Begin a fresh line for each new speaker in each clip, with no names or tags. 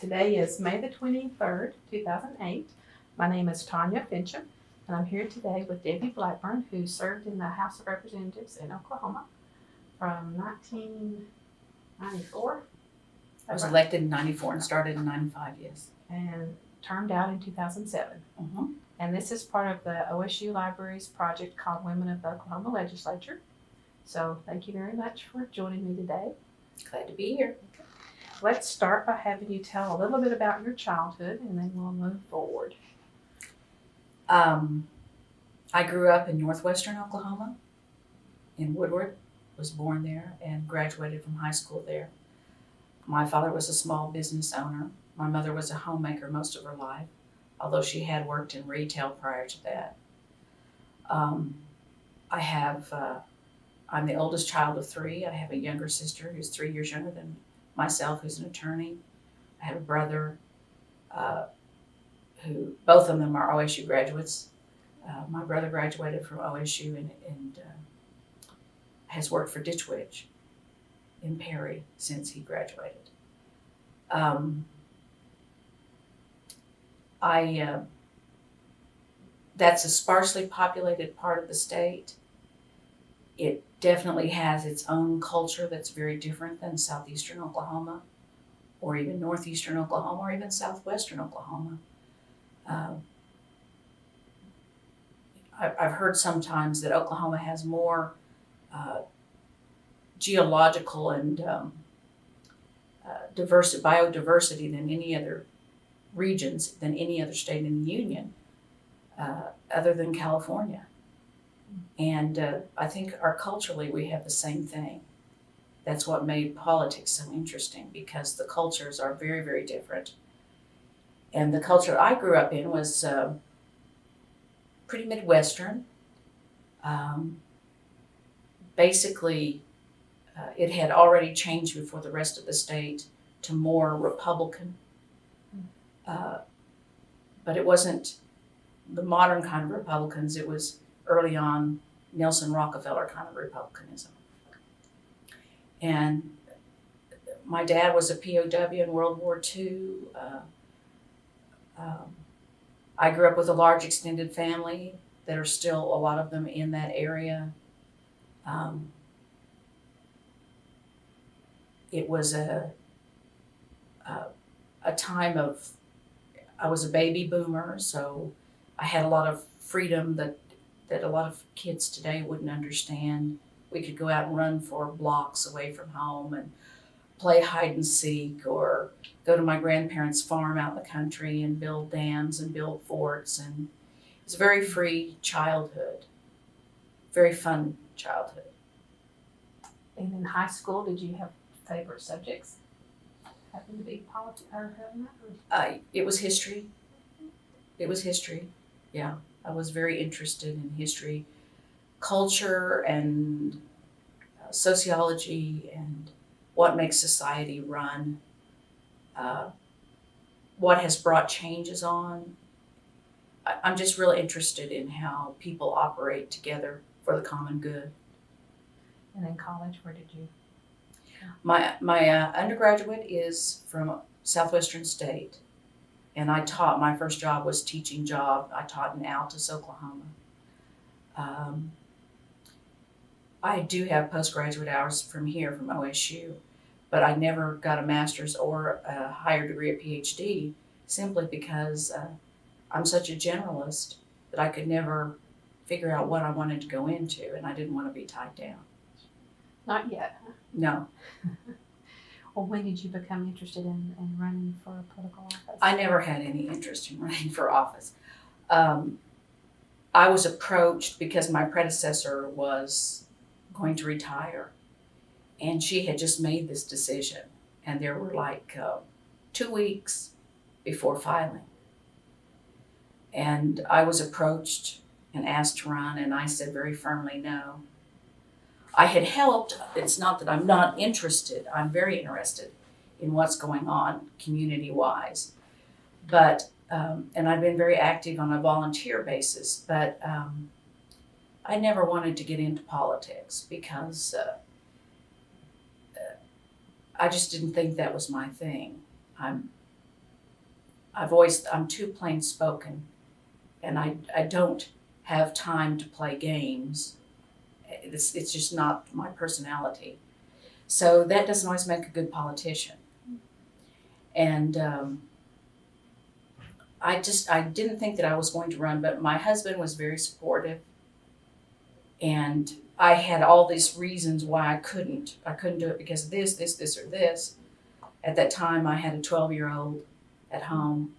Today is May the 23rd, 2008. My name is Tanya Finchum, and I'm here today with Debbie Blackburn, who served in the House of Representatives in Oklahoma from 1994.
I was elected in 94 and started in 95, yes.
And termed out in 2007.
Mm-hmm.
And this is part of the OSU Libraries project called Women of the Oklahoma Legislature. So thank you very much for joining me today.
Glad to be here.
Let's start by having you tell a little bit about your childhood, and then we'll move forward.
I grew up in northwestern Oklahoma, in Woodward, was born there and graduated from high school there. My father was a small business owner. My mother was a homemaker most of her life, although she had worked in retail prior to that. I'm the oldest child of three. I have a younger sister who's 3 years younger than myself, who's an attorney. I have a brother who, both of them are OSU graduates. My brother graduated from OSU and has worked for Ditch Witch in Perry since he graduated. That's a sparsely populated part of the state. It definitely has its own culture that's very different than southeastern Oklahoma, or even northeastern Oklahoma, or even southwestern Oklahoma. I've heard sometimes that Oklahoma has more geological and biodiversity than any other regions, than any other state in the Union, other than California. And I think culturally we have the same thing. That's what made politics so interesting, because the cultures are very, very different. And the culture I grew up in was pretty Midwestern. Basically, it had already changed before the rest of the state to more Republican. But it wasn't the modern kind of Republicans. It was early on Nelson Rockefeller kind of Republicanism. And my dad was a POW in World War II. I grew up with a large extended family that are still, a lot of them, in that area. It was a time of, I was a baby boomer, so I had a lot of freedom that a lot of kids today wouldn't understand. We could go out and run for blocks away from home and play hide and seek, or go to my grandparents' farm out in the country and build dams and build forts. And it was a very free childhood, very fun childhood.
And in high school, did you have favorite subjects? Happen to be politics or that?
It was history. It was history, yeah. I was very interested in history, culture, and sociology, and what makes society run, what has brought changes on. I'm just really interested in how people operate together for the common good.
And in college, where did you?
My undergraduate is from Southwestern State, and I taught, my first job was teaching job. I taught in Altus, Oklahoma. I do have postgraduate hours from here, from OSU, but I never got a master's or a higher degree, a PhD, simply because I'm such a generalist that I could never figure out what I wanted to go into, and I didn't want to be tied down.
Not yet.
No.
Well, when did you become interested in running for a political office?
I never had any interest in running for office. I was approached because my predecessor was going to retire, and she had just made this decision, and there were like 2 weeks before filing. And I was approached and asked to run, and I said very firmly no. I had helped. It's not that I'm not interested. I'm very interested in what's going on community-wise. But, and I've been very active on a volunteer basis, but I never wanted to get into politics because I just didn't think that was my thing. I'm too plain spoken, and I don't have time to play games. It's just not my personality. So that doesn't always make a good politician. And I didn't think that I was going to run, but my husband was very supportive, and I had all these reasons why I couldn't. I couldn't do it because of this, or this. At that time, I had a 12-year-old at home,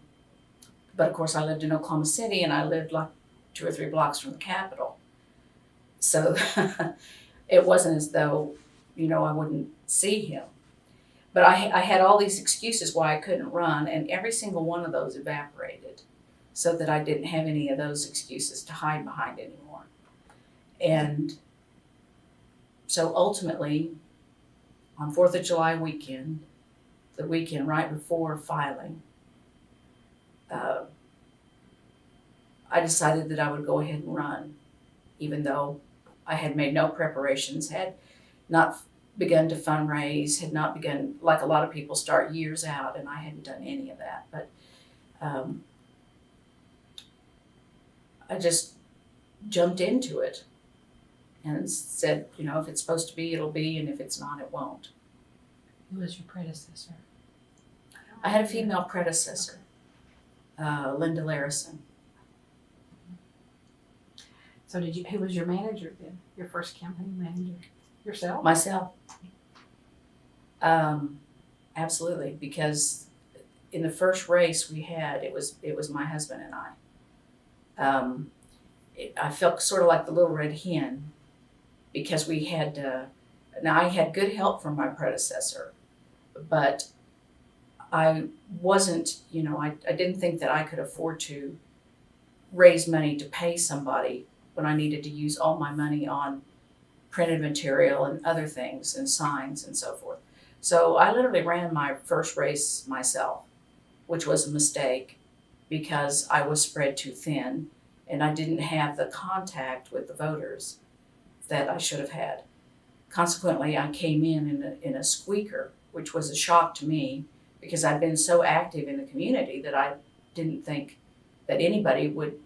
but of course, I lived in Oklahoma City, and I lived like 2 or 3 blocks from the Capitol. So it wasn't as though, I wouldn't see him. But I had all these excuses why I couldn't run, and every single one of those evaporated so that I didn't have any of those excuses to hide behind anymore. And so ultimately, on 4th of July weekend, the weekend right before filing, I decided that I would go ahead and run, even though I had made no preparations, had not begun to fundraise, had not begun, like a lot of people start years out, and I hadn't done any of that. But I just jumped into it and said, if it's supposed to be, it'll be, and if it's not, it won't.
Who was your predecessor?
I had a female predecessor, Linda Larison.
So who was your manager then? Your first campaign manager? Yourself?
Myself. Absolutely, because in the first race we had, it was my husband and I. I felt sort of like the little red hen because we had, now I had good help from my predecessor, but I wasn't, I didn't think that I could afford to raise money to pay somebody when I needed to use all my money on printed material and other things and signs and so forth. So I literally ran my first race myself, which was a mistake because I was spread too thin and I didn't have the contact with the voters that I should have had. Consequently, I came in a squeaker, which was a shock to me because I'd been so active in the community that I didn't think that anybody would,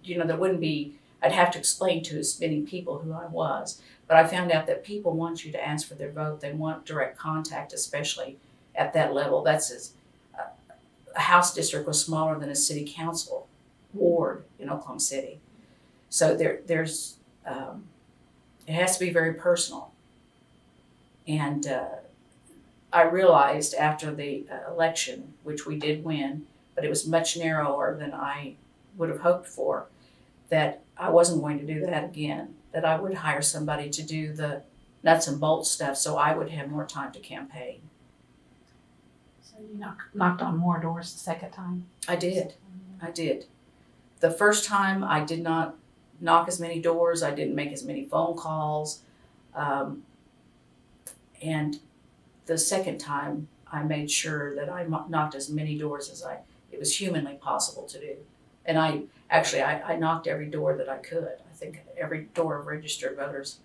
there wouldn't be, I'd have to explain to as many people who I was. But I found out that people want you to ask for their vote. They want direct contact, especially at that level. A House district was smaller than a city council ward in Oklahoma City. So there's it has to be very personal. And I realized after the election, which we did win, but it was much narrower than I would have hoped for, that I wasn't going to do that again, that I would hire somebody to do the nuts and bolts stuff so I would have more time to campaign.
So you knocked on more doors the second time?
I did. The first time I did not knock as many doors, I didn't make as many phone calls, and the second time I made sure that I knocked as many doors as it was humanly possible to do. And I knocked every door that I could. I think every door of registered voters,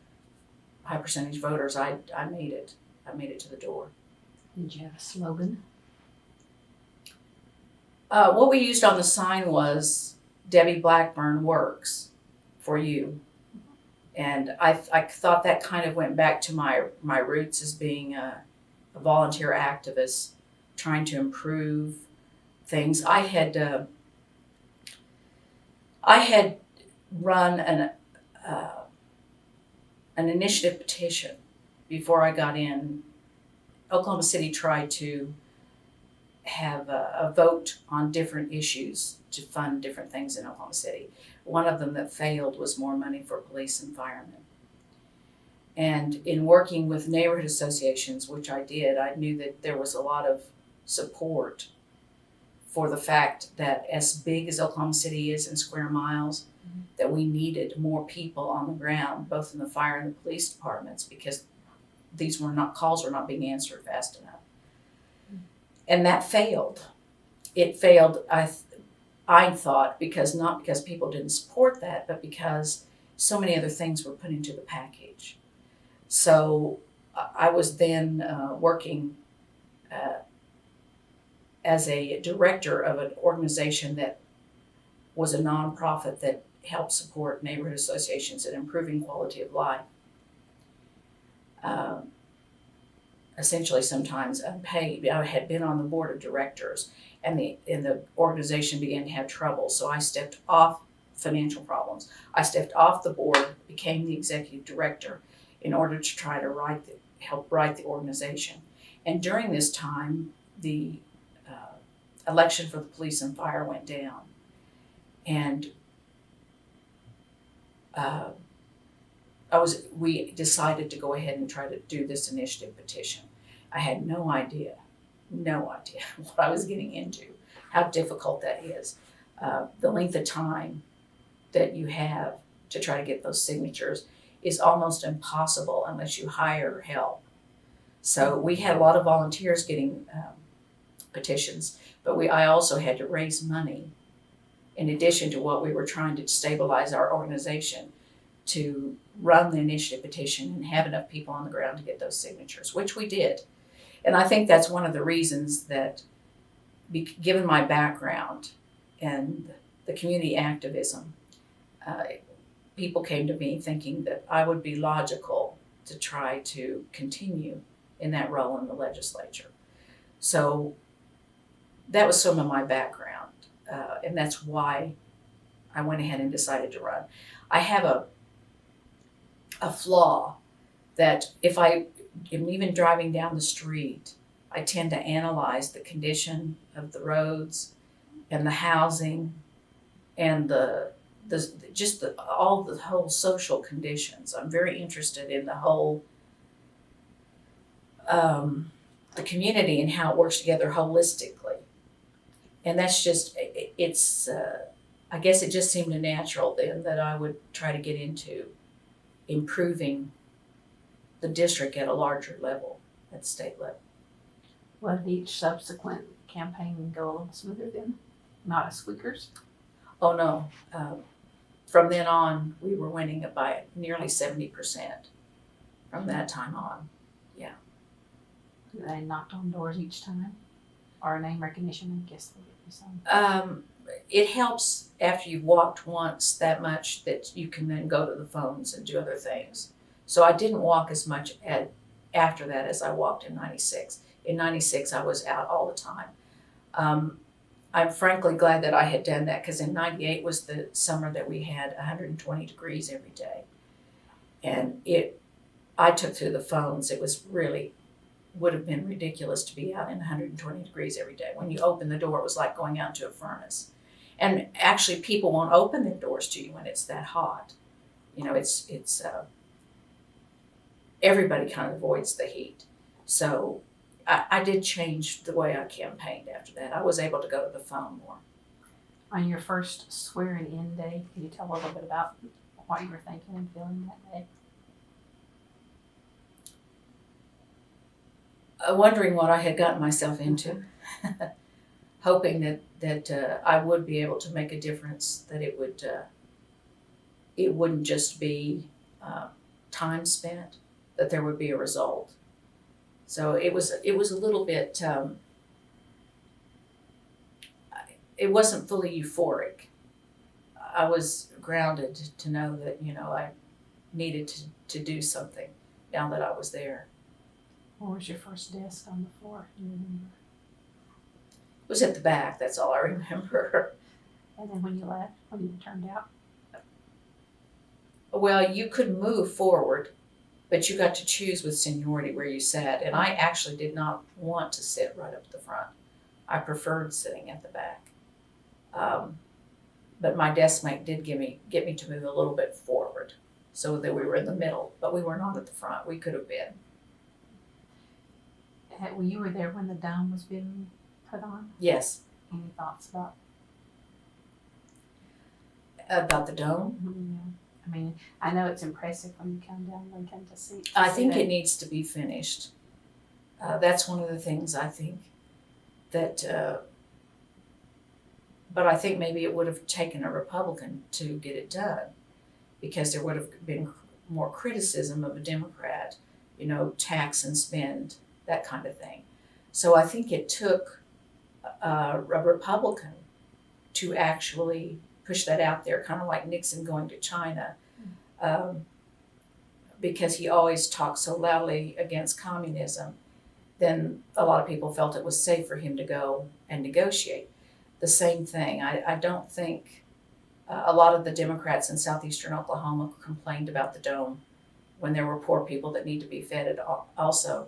high percentage voters, I made it. I made it to the door.
Did you have a slogan?
What we used on the sign was Debbie Blackburn works for you. And I thought that kind of went back to my roots as being a volunteer activist, trying to improve things. I had run an initiative petition before I got in. Oklahoma City tried to have a vote on different issues to fund different things in Oklahoma City. One of them that failed was more money for police and firemen. And in working with neighborhood associations, which I did, I knew that there was a lot of support for the fact that as big as Oklahoma City is in square miles, that we needed more people on the ground, both in the fire and the police departments, because calls were not being answered fast enough. And that failed. It failed, I thought, not because people didn't support that, but because so many other things were put into the package. So I was then working as a director of an organization that was a nonprofit that helped support neighborhood associations in improving quality of life. Essentially sometimes unpaid. I had been on the board of directors and the organization began to have trouble. So I stepped off financial problems. I stepped off the board, became the executive director in order to try to help write the organization. And during this time, the election for the police and fire went down. And we decided to go ahead and try to do this initiative petition. I had no idea what I was getting into, how difficult that is. The length of time that you have to try to get those signatures is almost impossible unless you hire help. So we had a lot of volunteers getting petitions, but I also had to raise money in addition to what we were trying to stabilize our organization to run the initiative petition and have enough people on the ground to get those signatures, which we did. And I think that's one of the reasons that, given my background and the community activism, people came to me thinking that I would be logical to try to continue in that role in the legislature. So that was some of my background, and that's why I went ahead and decided to run. I have a flaw that if I am even driving down the street, I tend to analyze the condition of the roads and the housing and all the whole social conditions. I'm very interested in the whole the community and how it works together holistically. And that's just, I guess it just seemed natural then that I would try to get into improving the district at a larger level, at the state level.
Well, did each subsequent campaign go a little smoother then? Not as squeakers?
Oh no, from then on, we were winning it by nearly 70% from that time on.
They knocked on doors each time? Or name recognition, I guess they give you some.
It helps after you've walked once that much that you can then go to the phones and do other things. So I didn't walk as much after that as I walked in 96. In 96, I was out all the time. I'm frankly glad that I had done that because in 98 was the summer that we had 120 degrees every day. And I took through the phones. It was really, would have been ridiculous to be out in 120 degrees every day. When you open the door, it was like going out to a furnace. And actually people won't open their doors to you when it's that hot. You know, it's everybody kind of avoids the heat. So I did change the way I campaigned after that. I was able to go to the phone more.
On your first swearing-in day, can you tell a little bit about what you were thinking and feeling that day?
Wondering what I had gotten myself into, hoping that I would be able to make a difference, that it wouldn't just be time spent, that there would be a result. So it was a little bit, it wasn't fully euphoric. I was grounded to know that, I needed to do something now that I was there.
Where was your first desk on the floor? Do you remember?
It was at the back, that's all I remember.
And then when you left, when you turned out?
Well, you could move forward, but you got to choose with seniority where you sat. And I actually did not want to sit right up at the front. I preferred sitting at the back. But my desk mate did get me to move a little bit forward so that we were in the middle, but we were not at the front. We could have been.
Well, you were there when the dome was being put on?
Yes.
Any thoughts about
the dome?
Yeah. I mean, I know it's impressive when you come down Lincoln to see.
I think it needs to be finished. That's one of the things I think that, but I think maybe it would have taken a Republican to get it done because there would have been more criticism of a Democrat, tax and spend, that kind of thing. So I think it took a Republican to actually push that out there, kind of like Nixon going to China, because he always talked so loudly against communism. Then a lot of people felt it was safe for him to go and negotiate. The same thing. I don't think a lot of the Democrats in southeastern Oklahoma complained about the dome when there were poor people that need to be fed also.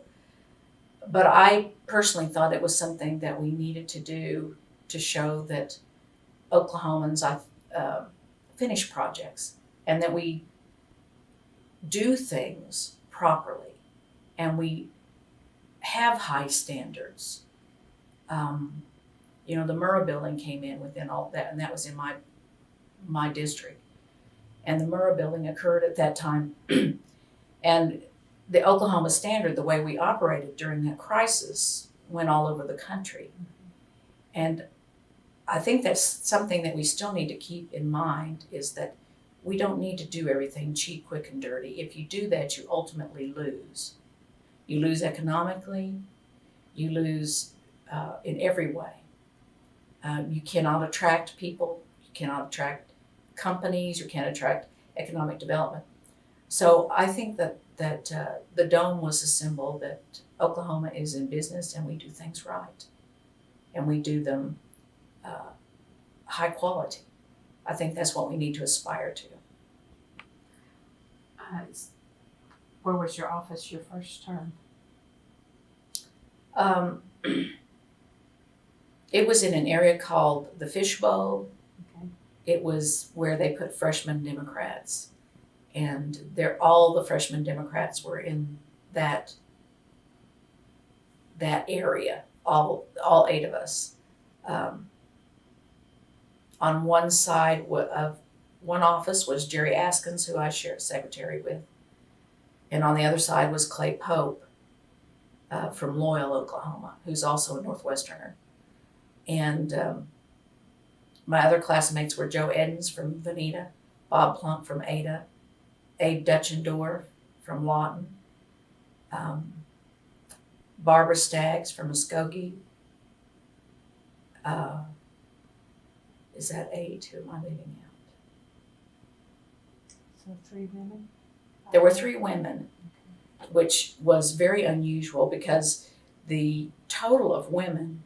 But I personally thought it was something that we needed to do to show that Oklahomans finish projects and that we do things properly and we have high standards. The Murrah building came in within all that, and that was in my district. And the Murrah building occurred at that time. And the Oklahoma standard, the way we operated during that crisis, went all over the country. And I think that's something that we still need to keep in mind, is that we don't need to do everything cheap, quick, and dirty. If you do that, you ultimately lose. You lose economically, you lose in every way. You cannot attract people, you cannot attract companies, you can't attract economic development. So I think that the dome was a symbol that Oklahoma is in business and we do things right. And we do them high quality. I think that's what we need to aspire to.
Where was your office your first term?
It was in an area called the Fishbowl.
Okay.
It was where they put freshman Democrats. And all the freshman Democrats were in that area, all 8 of us. On one side of one office was Jerry Askins, who I shared secretary with. And on the other side was Clay Pope from Loyal, Oklahoma, who's also a Northwesterner. And my other classmates were Joe Edens from Veneta, Bob Plunk from Ada, Abe Dutchendorf from Lawton, Barbara Staggs from Muskogee. Is that 8? Who am I leaving out?
So 3 women?
There were 3 women, which was very unusual because the total of women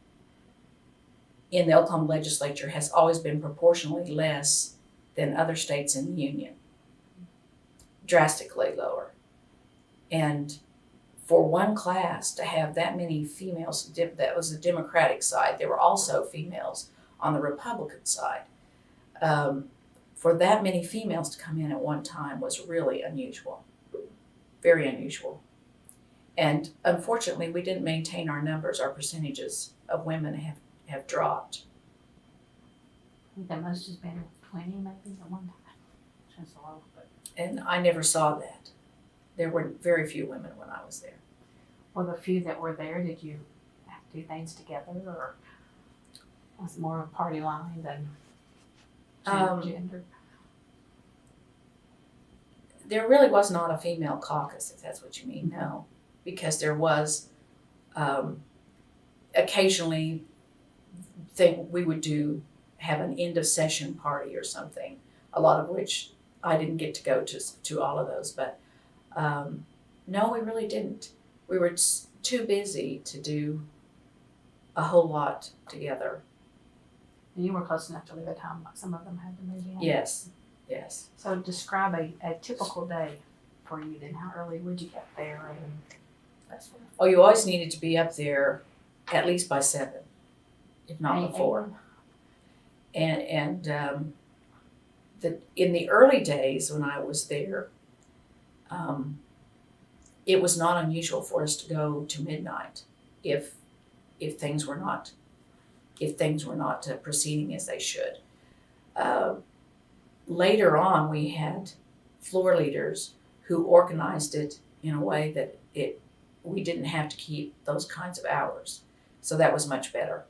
in the Oklahoma legislature has always been proportionally less than other states in the union, drastically lower. And for one class to have that many females, that was the Democratic side. There were also females on the Republican side. For that many females to come in at one time was really unusual, very unusual. And unfortunately, we didn't maintain our numbers. Our percentages of women have dropped.
I think that must have been 20 maybe at one time. That's low, but.
And I never saw that. There were very few women when I was there.
Well, the few that were there, did you have to do things together, or was it more of a party line than gender?
There really was not a female caucus, if that's what you mean, no. Because there was occasionally we would have an end of session party or something, a lot of which I didn't get to go to all of those, but no, we really didn't. We were too busy to do a whole lot together.
And you were close enough to live at home, like some of them had to move in.
Yes.
So describe a typical day for you then. How early would you get there and that sort of
Oh, you always needed to be up there at least by 7, if not
8
before.
a.m.?
And in the early days when I was there, it was not unusual for us to go to midnight if things were not proceeding as they should. Later on, we had floor leaders who organized it in a way that we didn't have to keep those kinds of hours, so that was much better.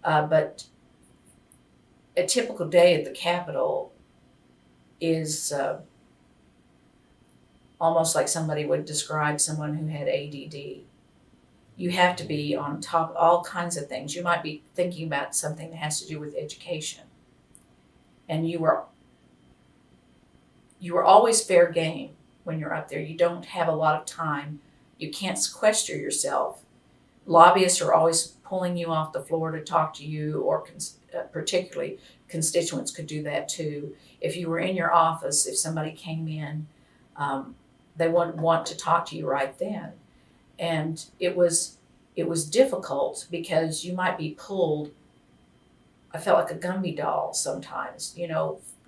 But a typical day at the Capitol is almost like somebody would describe someone who had ADD. you have to be on top of all kinds of things. You might be thinking about something that has to do with education, and you were always fair game when you're up there. You don't have a lot of time. You can't sequester yourself. Lobbyists are always pulling you off the floor to talk to you, or particularly constituents could do that too. If you were in your office, if somebody came in, they wouldn't want to talk to you right then. And it was difficult because you might be pulled. I felt like a Gumby doll sometimes,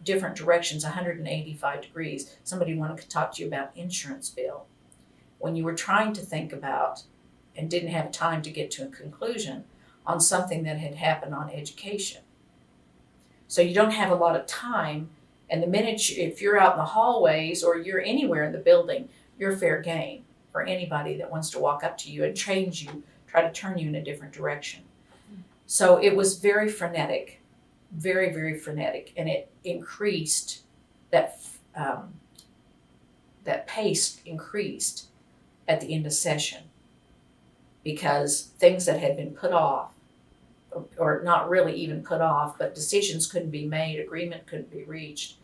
different directions, 185 degrees. Somebody wanted to talk to you about insurance bill. When you were trying to think about and didn't have time to get to a conclusion on something that had happened on education. So you don't have a lot of time, and the minute if you're out in the hallways or you're anywhere in the building, you're fair game for anybody that wants to walk up to you and change you, try to turn you in a different direction. So it was very frenetic, very, very frenetic, and it increased, that pace increased at the end of session, because things that had been put off, or not really even put off, but decisions couldn't be made, agreement couldn't be reached.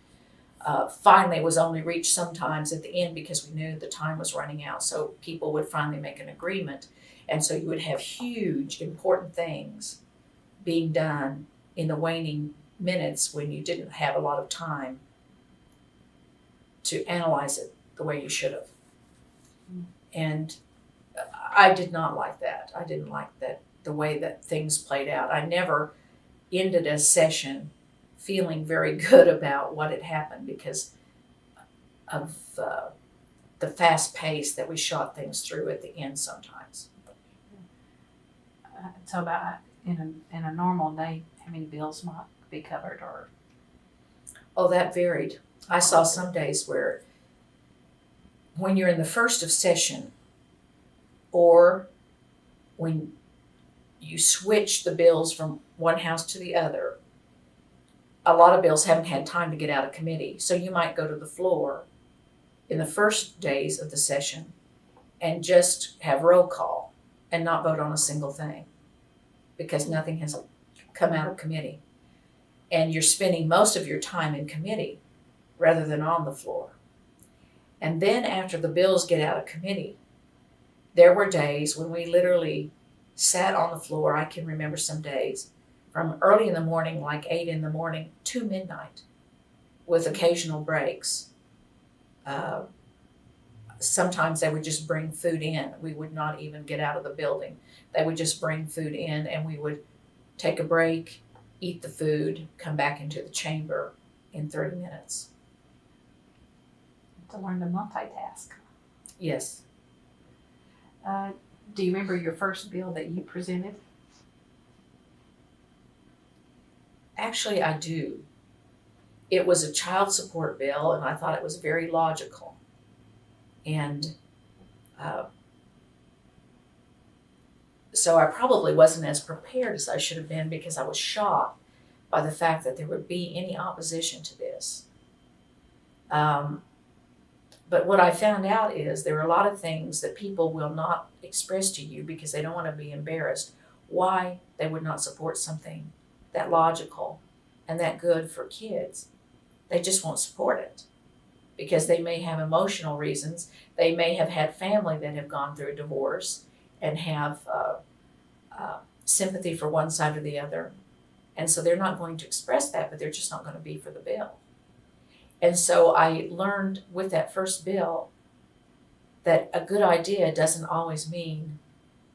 Finally was only reached sometimes at the end because we knew the time was running out, so people would finally make an agreement. And so you would have huge, important things being done in the waning minutes when you didn't have a lot of time to analyze it the way you should have. And I did not like that. I didn't like that, the way that things played out. I never ended a session feeling very good about what had happened because of the fast pace that we shot things through at the end sometimes.
So about in a normal day, how many bills might be covered, or?
Oh, that varied. I saw some days where when you're in the first of session, or when you switch the bills from one house to the other, a lot of bills haven't had time to get out of committee. So you might go to the floor in the first days of the session and just have roll call and not vote on a single thing because nothing has come out of committee. And you're spending most of your time in committee rather than on the floor. And then after the bills get out of committee, there were days when we literally sat on the floor. I can remember some days from early in the morning, like 8 in the morning, to midnight, with occasional breaks. Sometimes they would just bring food in. We would not even get out of the building. They would just bring food in, and we would take a break, eat the food, come back into the chamber in 30 minutes.
To learn to multitask.
Yes.
Do you remember your first bill that you presented?
Actually, I do. It was a child support bill, and I thought it was very logical. And so I probably wasn't as prepared as I should have been because I was shocked by the fact that there would be any opposition to this. But what I found out is there are a lot of things that people will not express to you because they don't want to be embarrassed why they would not support something that logical and that good for kids. They just won't support it because they may have emotional reasons. They may have had family that have gone through a divorce and have sympathy for one side or the other. And so they're not going to express that, but they're just not going to be for the bill. And so I learned with that first bill that a good idea doesn't always mean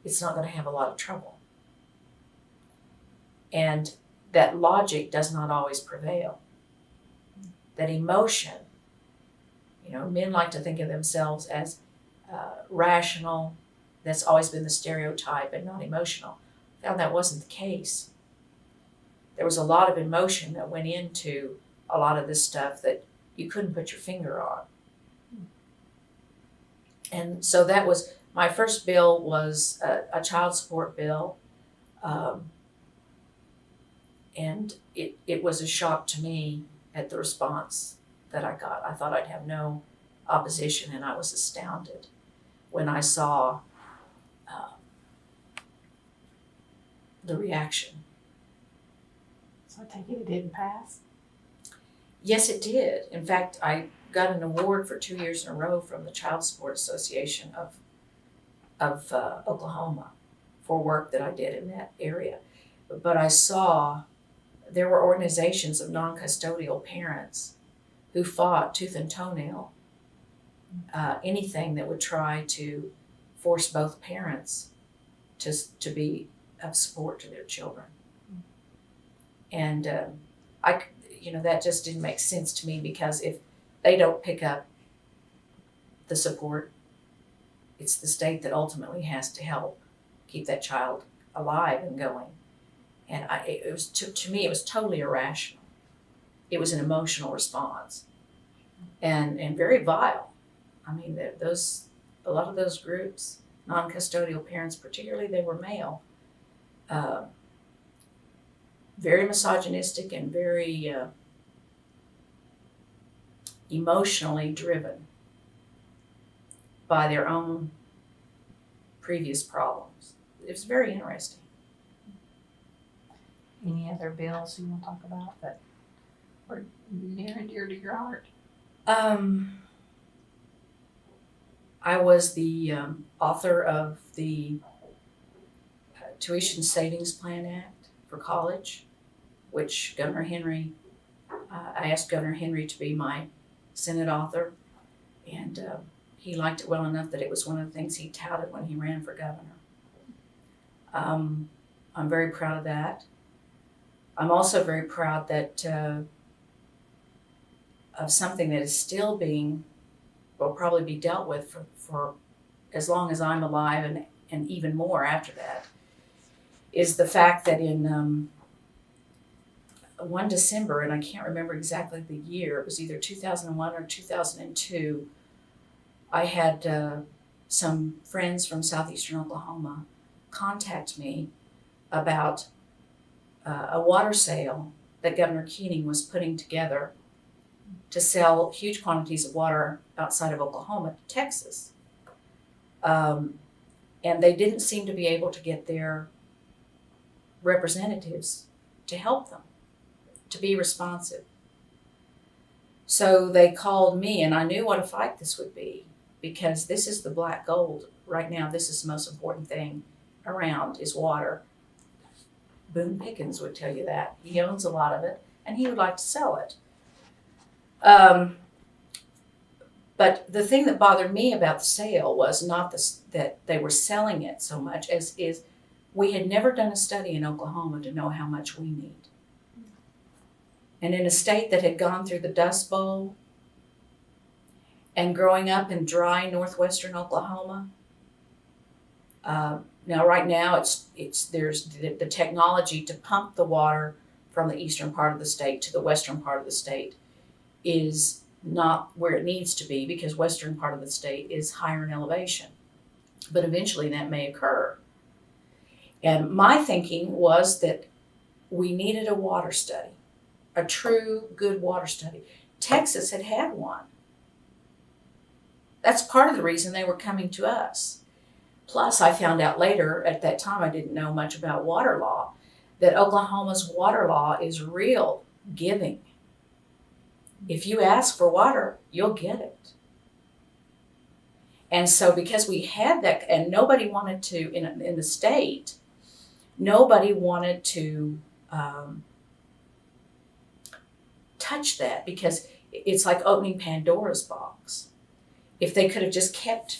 it's not going to have a lot of trouble. And that logic does not always prevail. That emotion, men like to think of themselves as rational. That's always been the stereotype, and not emotional. I found that wasn't the case. There was a lot of emotion that went into a lot of this stuff that you couldn't put your finger on. And so that was, my first bill was a child support bill. And it was a shock to me at the response that I got. I thought I'd have no opposition, and I was astounded when I saw the reaction.
So I take it didn't pass?
Yes, it did. In fact, I got an award for 2 years in a row from the Child Support Association of Oklahoma for work that I did in that area. But I saw there were organizations of non-custodial parents who fought tooth and toenail anything that would try to force both parents to be of support to their children. And that just didn't make sense to me, because if they don't pick up the support, it's the state that ultimately has to help keep that child alive and going. And it was to me, it was totally irrational. It was an emotional response, and very vile. I mean, a lot of those groups, non-custodial parents particularly, they were male, very misogynistic and very emotionally driven by their own previous problems. It was very interesting.
Any other bills you want to talk about that were near and dear to your heart?
I was the author of the Tuition Savings Plan Act for college, which Governor Henry, I asked Governor Henry to be my Senate author, and he liked it well enough that it was one of the things he touted when he ran for governor. I'm very proud of that. I'm also very proud that of something that is still will probably be dealt with for as long as I'm alive, and even more after that, is the fact that in one December, and I can't remember exactly the year, it was either 2001 or 2002, I had some friends from southeastern Oklahoma contact me about a water sale that Governor Keating was putting together to sell huge quantities of water outside of Oklahoma to Texas. And they didn't seem to be able to get their representatives to help them, to be responsive. So they called me, and I knew what a fight this would be, because this is the black gold. Right now, this is the most important thing around, is water. Boone Pickens would tell you that. He owns a lot of it, and he would like to sell it. But the thing that bothered me about the sale was not that they were selling it so much as is we had never done a study in Oklahoma to know how much we need. And in a state that had gone through the Dust Bowl and growing up in dry northwestern Oklahoma, now right now there's the technology to pump the water from the eastern part of the state to the western part of the state is not where it needs to be, because western part of the state is higher in elevation. But eventually that may occur. And my thinking was that we needed a water study, a true good water study. Texas had one. That's part of the reason they were coming to us. Plus, I found out later, at that time I didn't know much about water law, that Oklahoma's water law is real giving. If you ask for water, you'll get it. And so because we had that, and nobody wanted to, in the state, nobody wanted to touch that, because it's like opening Pandora's box. If they could have just kept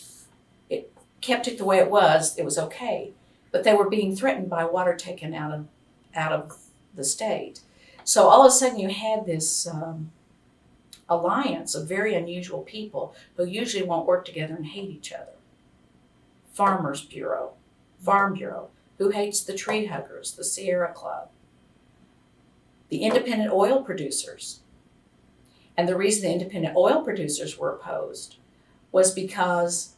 it the way it was okay. But they were being threatened by water taken out of the state. So all of a sudden you had this alliance of very unusual people who usually won't work together and hate each other. Farm Bureau, who hates the tree huggers, the Sierra Club, the independent oil producers. And the reason the independent oil producers were opposed was because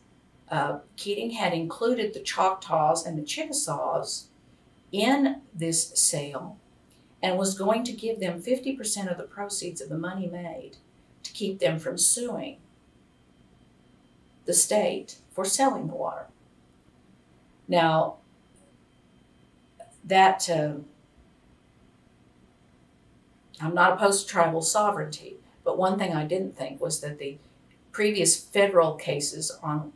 Keating had included the Choctaws and the Chickasaws in this sale and was going to give them 50% of the proceeds of the money made to keep them from suing the state for selling the water. Now, that I'm not opposed to tribal sovereignty, but one thing I didn't think was that the previous federal cases on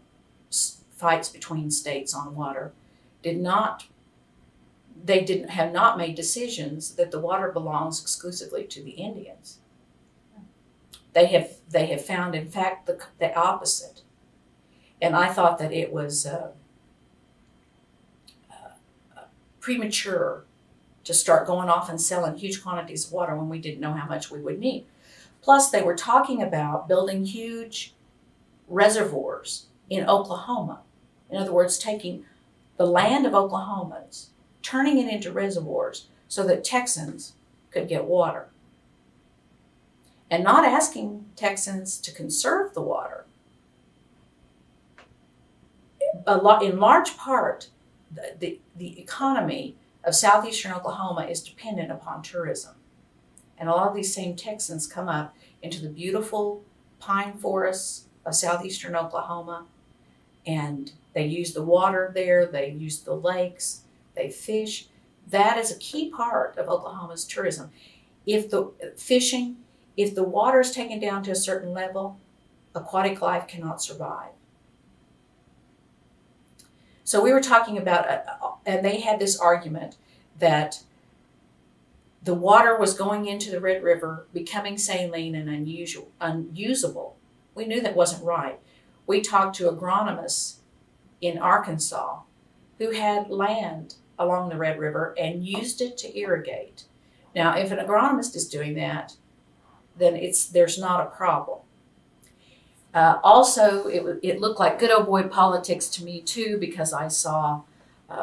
fights between states on water have not made decisions that the water belongs exclusively to the Indians. They have found, in fact, the opposite. And I thought that it was premature to start going off and selling huge quantities of water when we didn't know how much we would need. Plus, they were talking about building huge reservoirs in Oklahoma. In other words, taking the land of Oklahomans, turning it into reservoirs so that Texans could get water. And not asking Texans to conserve the water. In large part, the economy of southeastern Oklahoma is dependent upon tourism. And a lot of these same Texans come up into the beautiful pine forests of southeastern Oklahoma, and they use the water there, they use the lakes, they fish. That is a key part of Oklahoma's tourism. If the water is taken down to a certain level, aquatic life cannot survive. So we were talking about, and they had this argument that the water was going into the Red River, becoming saline and unusable. We knew that wasn't right. We talked to agronomists in Arkansas who had land along the Red River and used it to irrigate. Now, if an agronomist is doing that, then there's not a problem. Also, it looked like good old boy politics to me too, because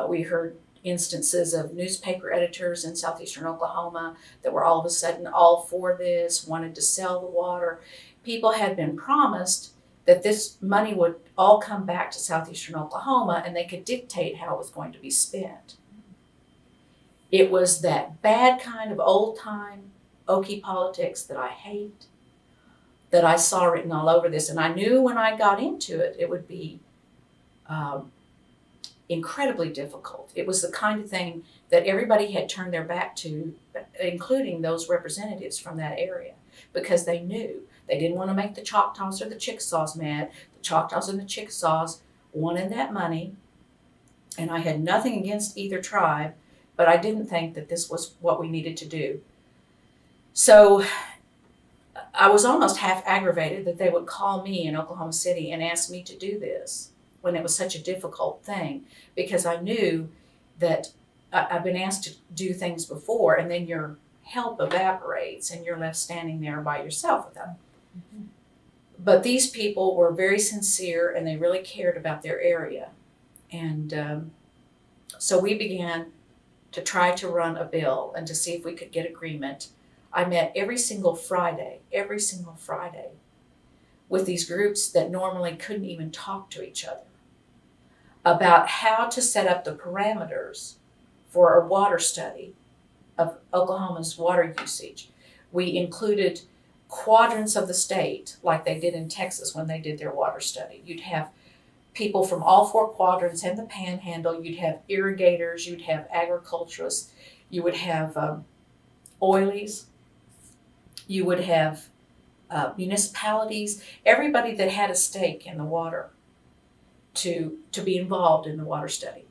we heard instances of newspaper editors in southeastern Oklahoma that were all of a sudden all for this, wanted to sell the water. People had been promised that this money would all come back to southeastern Oklahoma and they could dictate how it was going to be spent. It was that bad kind of old-time Okie politics that I hate, that I saw written all over this. And I knew when I got into it, it would be incredibly difficult. It was the kind of thing that everybody had turned their back to, including those representatives from that area, because they knew they didn't want to make the Choctaws or the Chickasaws mad. The Choctaws and the Chickasaws wanted that money, and I had nothing against either tribe, but I didn't think that this was what we needed to do. So I was almost half aggravated that they would call me in Oklahoma City and ask me to do this when it was such a difficult thing, because I knew that I've been asked to do things before, and then your help evaporates and you're left standing there by yourself with them. Mm-hmm. But these people were very sincere and they really cared about their area. And so we began to try to run a bill and to see if we could get agreement. I met every single Friday, with these groups that normally couldn't even talk to each other about how to set up the parameters for a water study of Oklahoma's water usage. We included quadrants of the state, like they did in Texas when they did their water study. You'd have people from all four quadrants and the panhandle. You'd have irrigators, you'd have agriculturists, you would have oilies, you would have municipalities, everybody that had a stake in the water to be involved in the water study.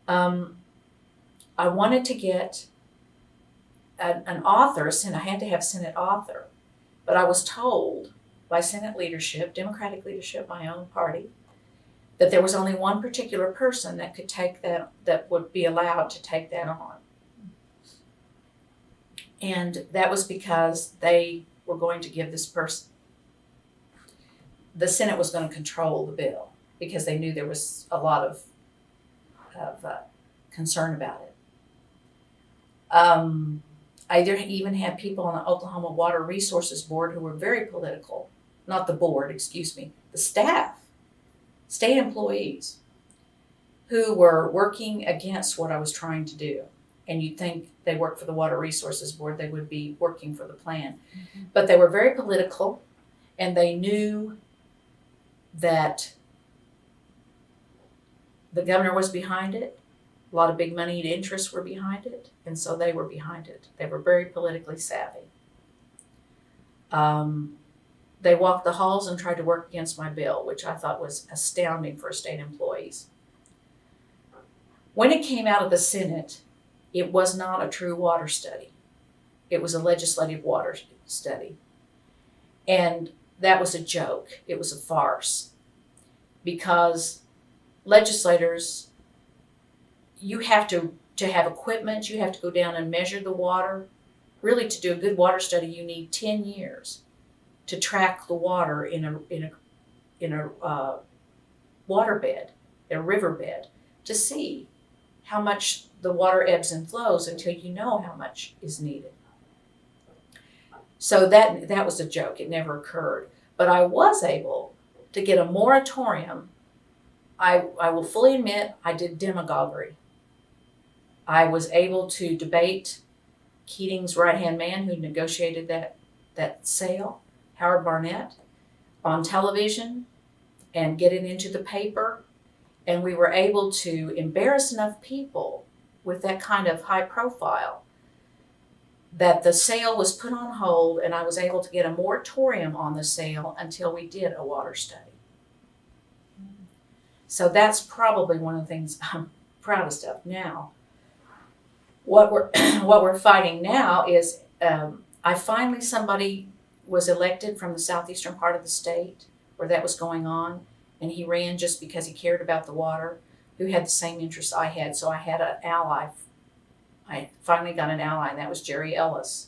I wanted to get an author, I had to have Senate author, but I was told by Senate leadership, Democratic leadership, my own party, that there was only one particular person that could take that would be allowed to take that on. And that was because they were going to give this person, the Senate was going to control the bill because they knew there was a lot of concern about it. I even had people on the Oklahoma Water Resources Board who were very political, not the board, the staff, state employees, who were working against what I was trying to do. And you'd think they worked for the Water Resources Board, they would be working for the plan. Mm-hmm. But they were very political, and they knew that the governor was behind it, lot of big moneyed interests were behind it, and so they were behind it. They were very politically savvy. They walked the halls and tried to work against my bill, which I thought was astounding for state employees. When it came out of the Senate, it was not a true water study. It was a legislative water study. And that was a joke. It was a farce. Because legislators, you have to have equipment, you have to go down and measure the water. Really, to do a good water study, you need 10 years to track the water in a water bed, a river bed, to see how much the water ebbs and flows until you know how much is needed. So that was a joke. It never occurred. But I was able to get a moratorium. I will fully admit I did demagoguery. I was able to debate Keating's right-hand man who negotiated that sale, Howard Barnett, on television and get it into the paper. And we were able to embarrass enough people with that kind of high profile that the sale was put on hold, and I was able to get a moratorium on the sale until we did a water study. So that's probably one of the things I'm proudest of. Now, what we're fighting now is somebody was elected from the southeastern part of the state where that was going on, and he ran just because he cared about the water, who had the same interests I had. So I had an ally. I finally got an ally, and that was Jerry Ellis,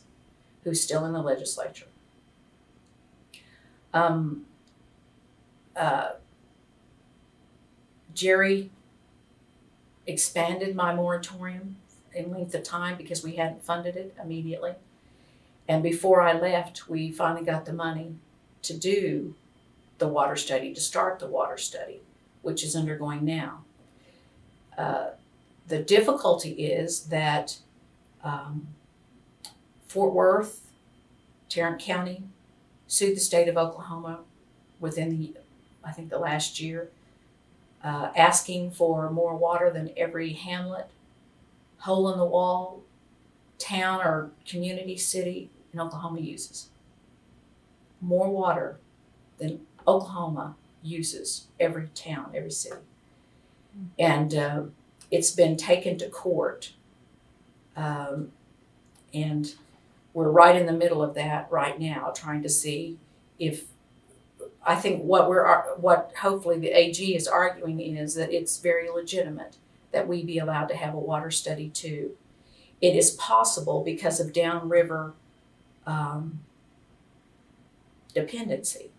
who's still in the legislature. Jerry expanded my moratorium in length of time because we hadn't funded it immediately. And before I left, we finally got the money to do the water study, to start the water study, which is undergoing now. The difficulty is that Fort Worth, Tarrant County, sued the state of Oklahoma within the last year, asking for more water than every hamlet, hole in the wall, town or community, city in Oklahoma uses. More water than Oklahoma uses, every town, every city. And it's been taken to court, and we're right in the middle of that right now, trying to see if, I think what hopefully the AG is arguing is that it's very legitimate that we be allowed to have a water study too. It is possible because of downriver dependency,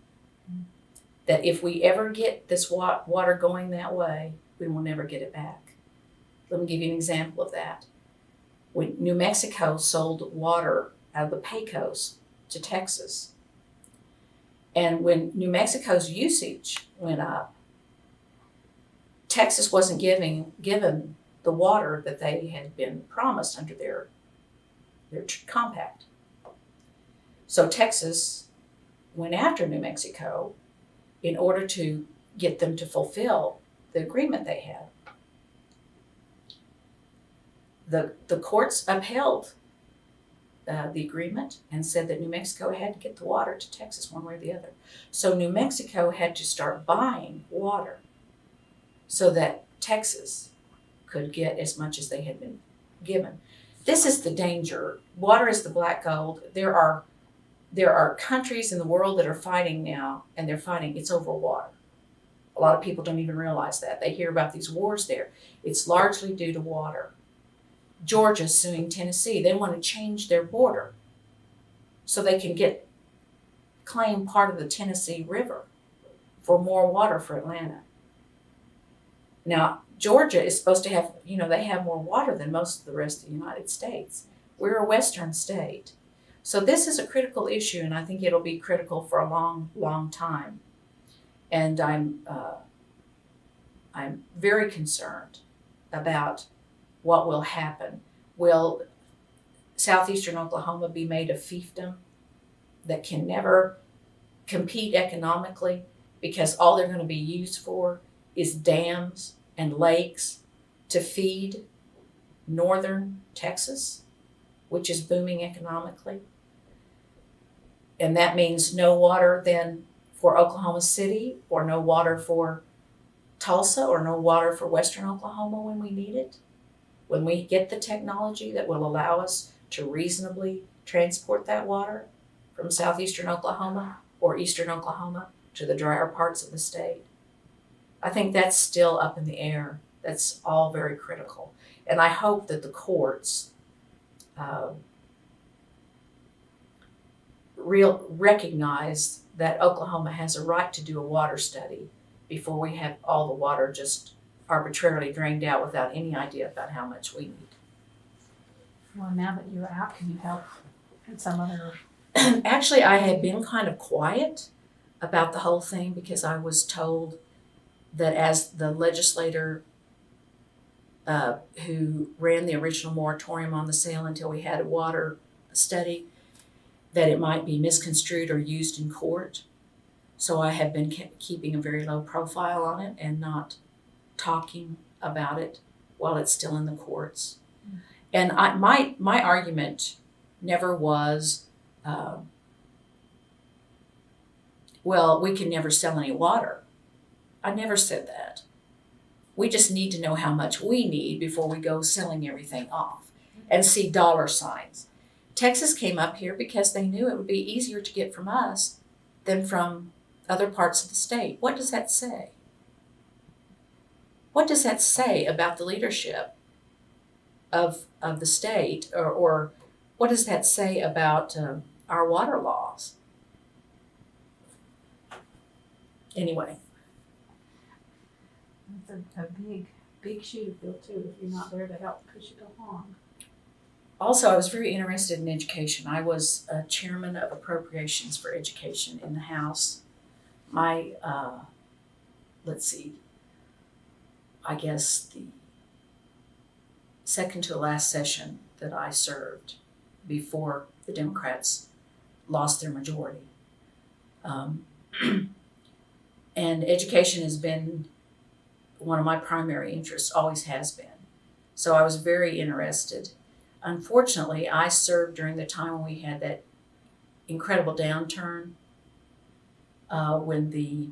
that if we ever get this water going that way, we will never get it back. Let me give you an example of that. When New Mexico sold water out of the Pecos to Texas, and when New Mexico's usage went up, Texas wasn't given the water that they had been promised under their compact. So Texas went after New Mexico in order to get them to fulfill the agreement they had. The courts upheld the agreement and said that New Mexico had to get the water to Texas one way or the other. So New Mexico had to start buying water so that Texas could get as much as they had been given. This is the danger. Water is the black gold. There are countries in the world that are fighting now, and they're fighting, it's over water. A lot of people don't even realize that. They hear about these wars there. It's largely due to water. Georgia's suing Tennessee. They want to change their border so they can claim part of the Tennessee River for more water for Atlanta. Now, Georgia is supposed to have, they have more water than most of the rest of the United States. We're a western state. So this is a critical issue, and I think it'll be critical for a long, long time. And I'm very concerned about what will happen. Will southeastern Oklahoma be made a fiefdom that can never compete economically because all they're going to be used for is dams and lakes to feed northern Texas, which is booming economically. And that means no water then for Oklahoma City, or no water for Tulsa, or no water for western Oklahoma when we need it. When we get the technology that will allow us to reasonably transport that water from southeastern Oklahoma or eastern Oklahoma to the drier parts of the state. I think that's still up in the air. That's all very critical. And I hope that the courts recognize that Oklahoma has a right to do a water study before we have all the water just arbitrarily drained out without any idea about how much we need.
Well, now that you're out, can you help in some other?
Actually, I had been kind of quiet about the whole thing because I was told that as the legislator who ran the original moratorium on the sale until we had a water study, that it might be misconstrued or used in court. So I have been keeping a very low profile on it and not talking about it while it's still in the courts. And my argument never was, well, we can never sell any water. I never said that. We just need to know how much we need before we go selling everything off and see dollar signs. Texas came up here because they knew it would be easier to get from us than from other parts of the state. What does that say? What does that say about the leadership of the state, or what does that say about our water laws? Anyway.
It's a big shoe to fill too if you're not there to help push it along.
Also, I was very interested in education. I was a chairman of appropriations for education in the House. My, I guess the second to the last session that I served before the Democrats lost their majority. And education has been one of my primary interests, always has been. So I was very interested. Unfortunately, I served during the time when we had that incredible downturn when the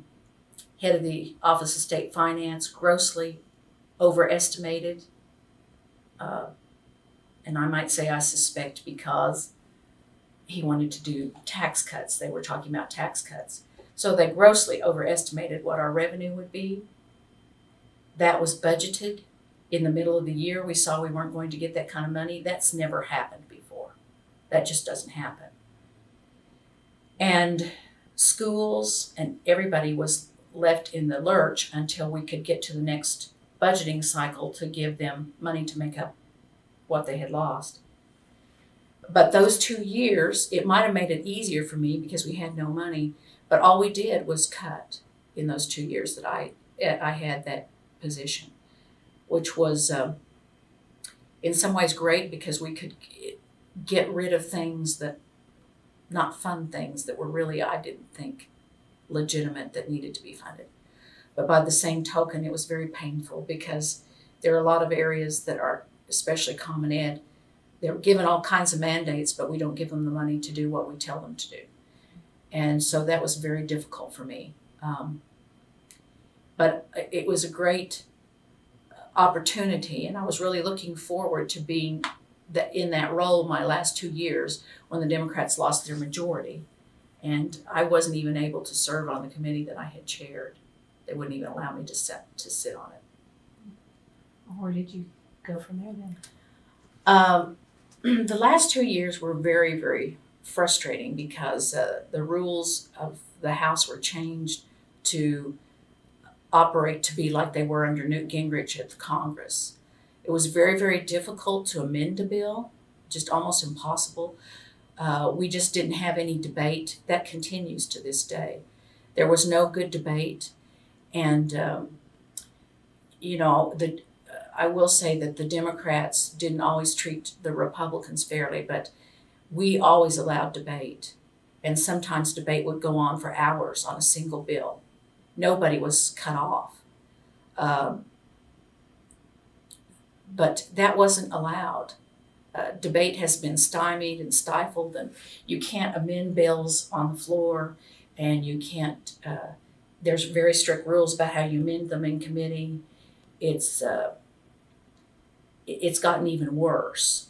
head of the Office of State Finance grossly overestimated, and I might say I suspect because he wanted to do tax cuts. They were talking about tax cuts. So they grossly overestimated what our revenue would be. That was budgeted. In the middle of the year, we saw we weren't going to get that kind of money. That's never happened before. That just doesn't happen. And schools and everybody was left in the lurch until we could get to the next budgeting cycle to give them money to make up what they had lost. But those 2 years, it might have made it easier for me because we had no money, but all we did was cut in those 2 years that I had that position, which was in some ways great because we could get rid of things that, not fun things that were really, I didn't think, legitimate that needed to be funded. But by the same token, it was very painful because there are a lot of areas that are, especially Common Ed, they're given all kinds of mandates, but we don't give them the money to do what we tell them to do. And so that was very difficult for me. But it was a great opportunity, and I was really looking forward to being in that role my last 2 years when the Democrats lost their majority. And I wasn't even able to serve on the committee that I had chaired. They wouldn't even allow me to sit on it.
Where did you go from there then?
The last 2 years were very, very frustrating because the rules of the House were changed to operate to be like they were under Newt Gingrich at the Congress. It was very, very difficult to amend a bill, just almost impossible. We just didn't have any debate. That continues to this day. There was no good debate. And, I will say that the Democrats didn't always treat the Republicans fairly, but we always allowed debate. And sometimes debate would go on for hours on a single bill. Nobody was cut off. But that wasn't allowed. Debate has been stymied and stifled, and you can't amend bills on the floor, and you can't, there's very strict rules about how you amend them in committee. It's gotten even worse.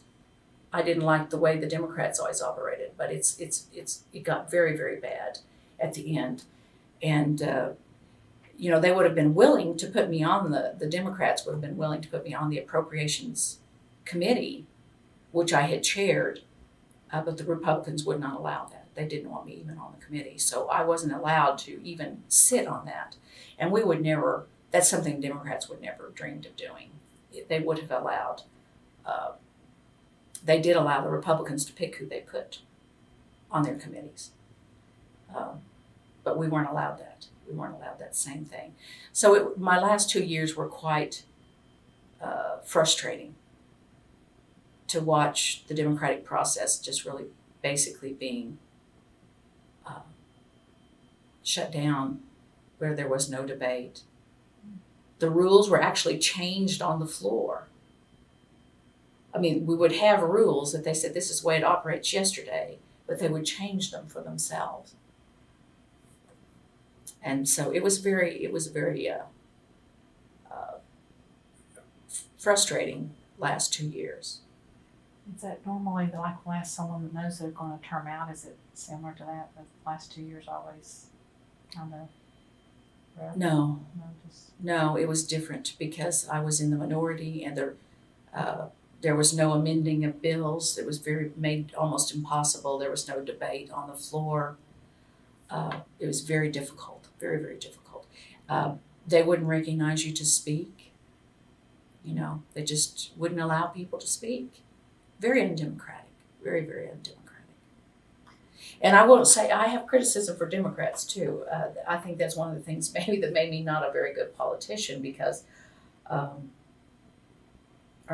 I didn't like the way the Democrats always operated, but it got very, very bad at the end. And they would have been willing to put me on the Democrats would have been willing to put me on the Appropriations Committee, which I had chaired, but the Republicans would not allow that. They didn't want me even on the committee, so I wasn't allowed to even sit on that. And we would never. That's something Democrats would never have dreamed of doing. They would have allowed. They did allow the Republicans to pick who they put on their committees, but we weren't allowed that. We weren't allowed that same thing. So my last 2 years were quite frustrating to watch the democratic process just really basically being shut down, where there was no debate. The rules were actually changed on the floor. I mean, we would have rules that they said this is the way it operates yesterday, but they would change them for themselves. And so it was very frustrating last 2 years.
Is that normally like the last someone that knows they're going to term out? Is it similar to that? The last 2 years always kind of.
No, it was different because I was in the minority, and there was no amending of bills. It was made almost impossible. There was no debate on the floor. It was very difficult, very, very difficult. They wouldn't recognize you to speak. They just wouldn't allow people to speak. Very undemocratic, very, very undemocratic. And I will say I have criticism for Democrats too. I think that's one of the things maybe that made me not a very good politician because, or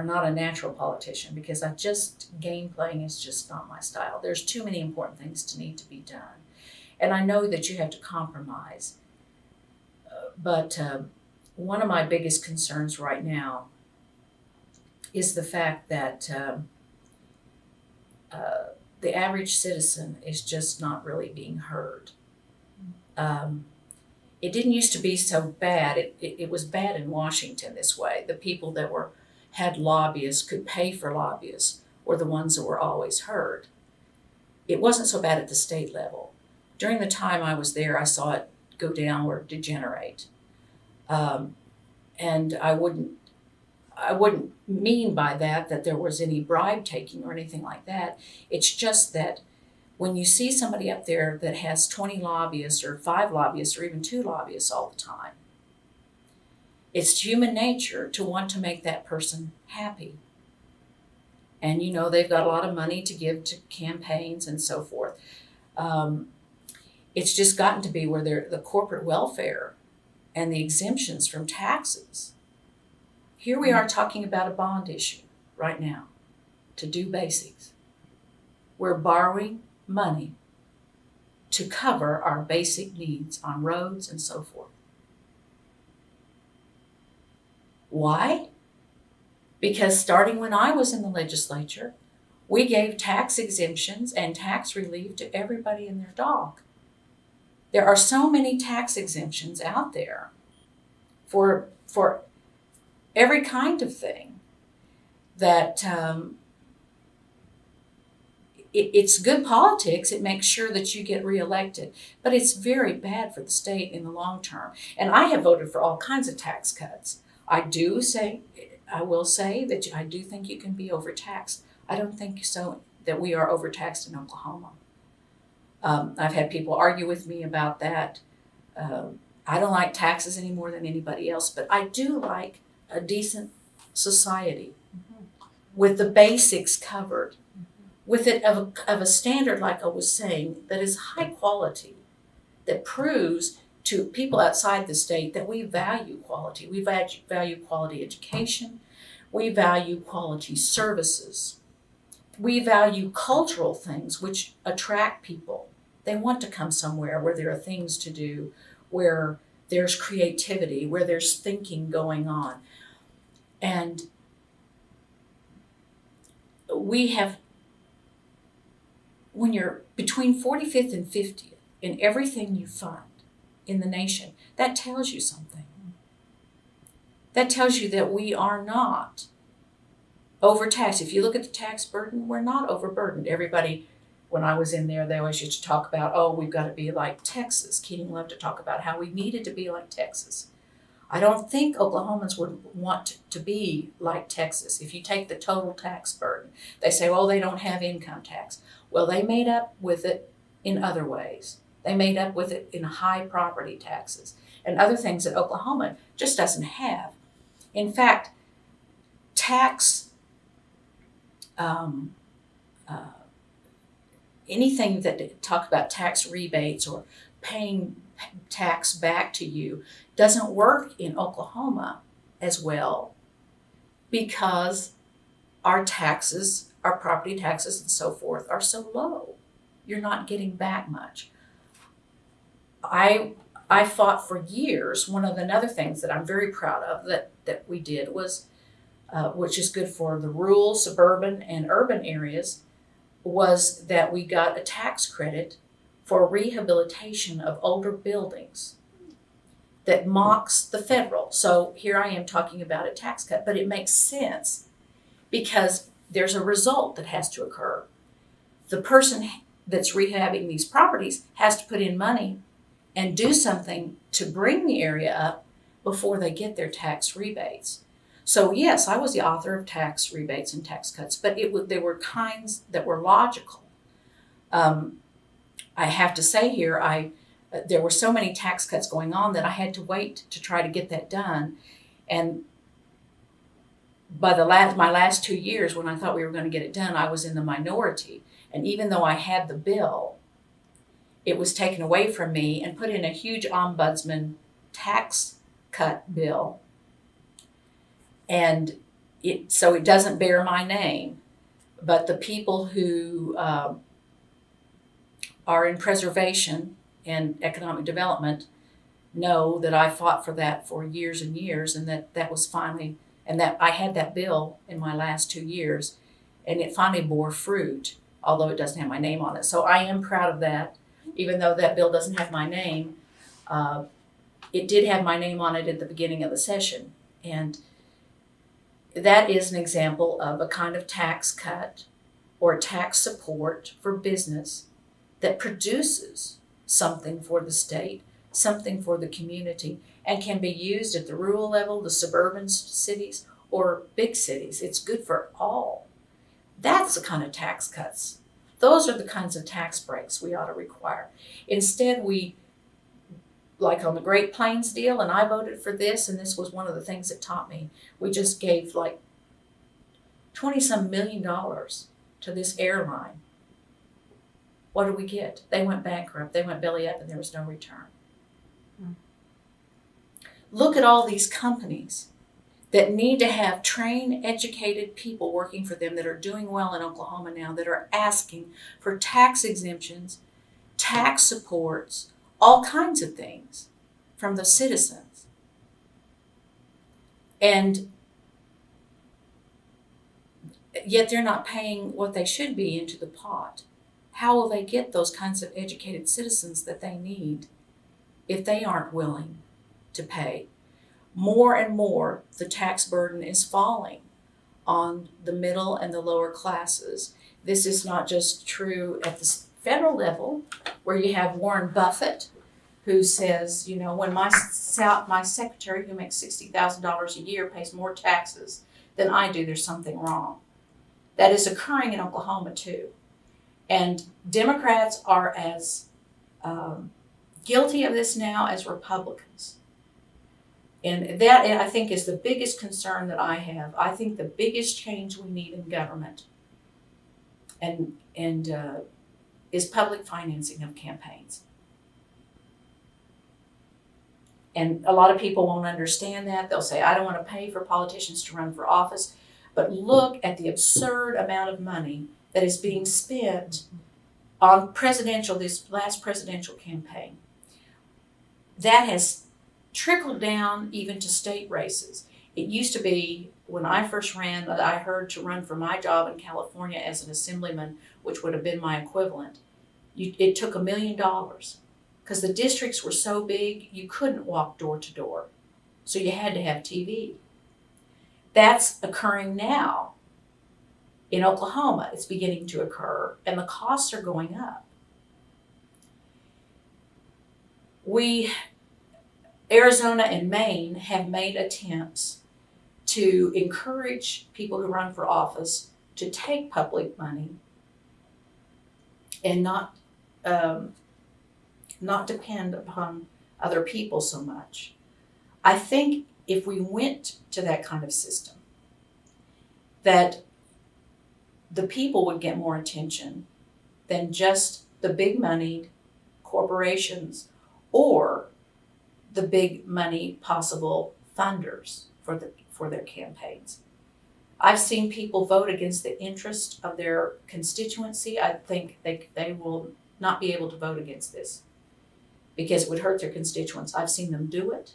not a natural politician, because game playing is just not my style. There's too many important things to need to be done. And I know that you have to compromise. But one of my biggest concerns right now is the fact that the average citizen is just not really being heard. It didn't used to be so bad. It was bad in Washington this way. The people that had lobbyists, could pay for lobbyists, were the ones that were always heard. It wasn't so bad at the state level. During the time I was there, I saw it go down or degenerate. And I wouldn't mean by that there was any bribe taking or anything like that. It's just that when you see somebody up there that has 20 lobbyists or 5 lobbyists or even 2 lobbyists all the time, it's human nature to want to make that person happy. And they've got a lot of money to give to campaigns and so forth. It's just gotten to be where the corporate welfare and the exemptions from taxes. Here we are talking about a bond issue right now to do basics. We're borrowing money to cover our basic needs on roads and so forth. Why? Because starting when I was in the legislature, we gave tax exemptions and tax relief to everybody and their dog. There are so many tax exemptions out there for every kind of thing that it's good politics. It makes sure that you get reelected, but it's very bad for the state in the long term. And I have voted for all kinds of tax cuts. I will say that I do think you can be overtaxed. I don't think so that we are overtaxed in Oklahoma. I've had people argue with me about that. I don't like taxes any more than anybody else, but I do like a decent society with the basics covered, with it of a standard, like I was saying, that is high quality, that proves to people outside the state that we value quality. We value quality education. We value quality services. We value cultural things which attract people. They want to come somewhere where there are things to do, where there's creativity, where there's thinking going on. And we have, when you're between 45th and 50th in everything you fund in the nation, that tells you something. That tells you that we are not overtaxed. If you look at the tax burden, we're not overburdened. Everybody, when I was in there, they always used to talk about, oh, we've got to be like Texas. Keating loved to talk about how we needed to be like Texas. I don't think Oklahomans would want to be like Texas. If you take the total tax burden, they say, well, they don't have income tax. Well, they made up with it in other ways. They made up with it in high property taxes and other things that Oklahoma just doesn't have. In fact, anything that talk about tax rebates or paying tax back to you doesn't work in Oklahoma as well because our taxes, our property taxes and so forth are so low. You're not getting back much. I fought for years. One of another things that I'm very proud of that we did was, which is good for the rural, suburban, and urban areas, was that we got a tax credit for rehabilitation of older buildings that mocks the federal. So here I am talking about a tax cut, but it makes sense because there's a result that has to occur. The person that's rehabbing these properties has to put in money and do something to bring the area up before they get their tax rebates. So yes, I was the author of tax rebates and tax cuts, but they were kinds that were logical. I have to say here, there were so many tax cuts going on that I had to wait to try to get that done. And by my last 2 years, when I thought we were going to get it done, I was in the minority. And even though I had the bill, it was taken away from me and put in a huge ombudsman tax cut bill. And so it doesn't bear my name, but the people who are in preservation and economic development know that I fought for that for years and years, and that was finally, and that I had that bill in my last 2 years, and it finally bore fruit, although it doesn't have my name on it. So I am proud of that, even though that bill doesn't have my name. It did have my name on it at the beginning of the session, and that is an example of a kind of tax cut or tax support for business that produces something for the state, something for the community, and can be used at the rural level, the suburban cities, or big cities. It's good for all. That's the kind of tax cuts. Those are the kinds of tax breaks we ought to require. Instead, like on the Great Plains deal, and I voted for this, and this was one of the things that taught me, we just gave like $20-some million to this airline. What did we get? They went bankrupt, they went belly up, and there was no return. Look at all these companies that need to have trained, educated people working for them that are doing well in Oklahoma now, that are asking for tax exemptions, tax supports, all kinds of things from the citizens. And yet they're not paying what they should be into the pot. How will they get those kinds of educated citizens that they need if they aren't willing to pay? More and more, the tax burden is falling on the middle and the lower classes. This is not just true at the federal level, where you have Warren Buffett, who says, when my secretary, who makes $60,000 a year, pays more taxes than I do, there's something wrong. That is occurring in Oklahoma too. And Democrats are as guilty of this now as Republicans. And that, I think, is the biggest concern that I have. I think the biggest change we need in government and is public financing of campaigns. And a lot of people won't understand that. They'll say, I don't want to pay for politicians to run for office. But look at the absurd amount of money that is being spent on this last presidential campaign. That has trickled down even to state races. It used to be when I first ran, I heard to run for my job in California as an assemblyman, which would have been my equivalent, it took $1 million because the districts were so big you couldn't walk door to door. So you had to have TV. That's occurring now in Oklahoma. It's beginning to occur, and the costs are going up. Arizona and Maine have made attempts to encourage people who run for office to take public money and not depend upon other people so much. I think if we went to that kind of system, that the people would get more attention than just the big moneyed corporations or the big money possible funders for their campaigns. I've seen people vote against the interest of their constituency. I think they will not be able to vote against this because it would hurt their constituents. I've seen them do it.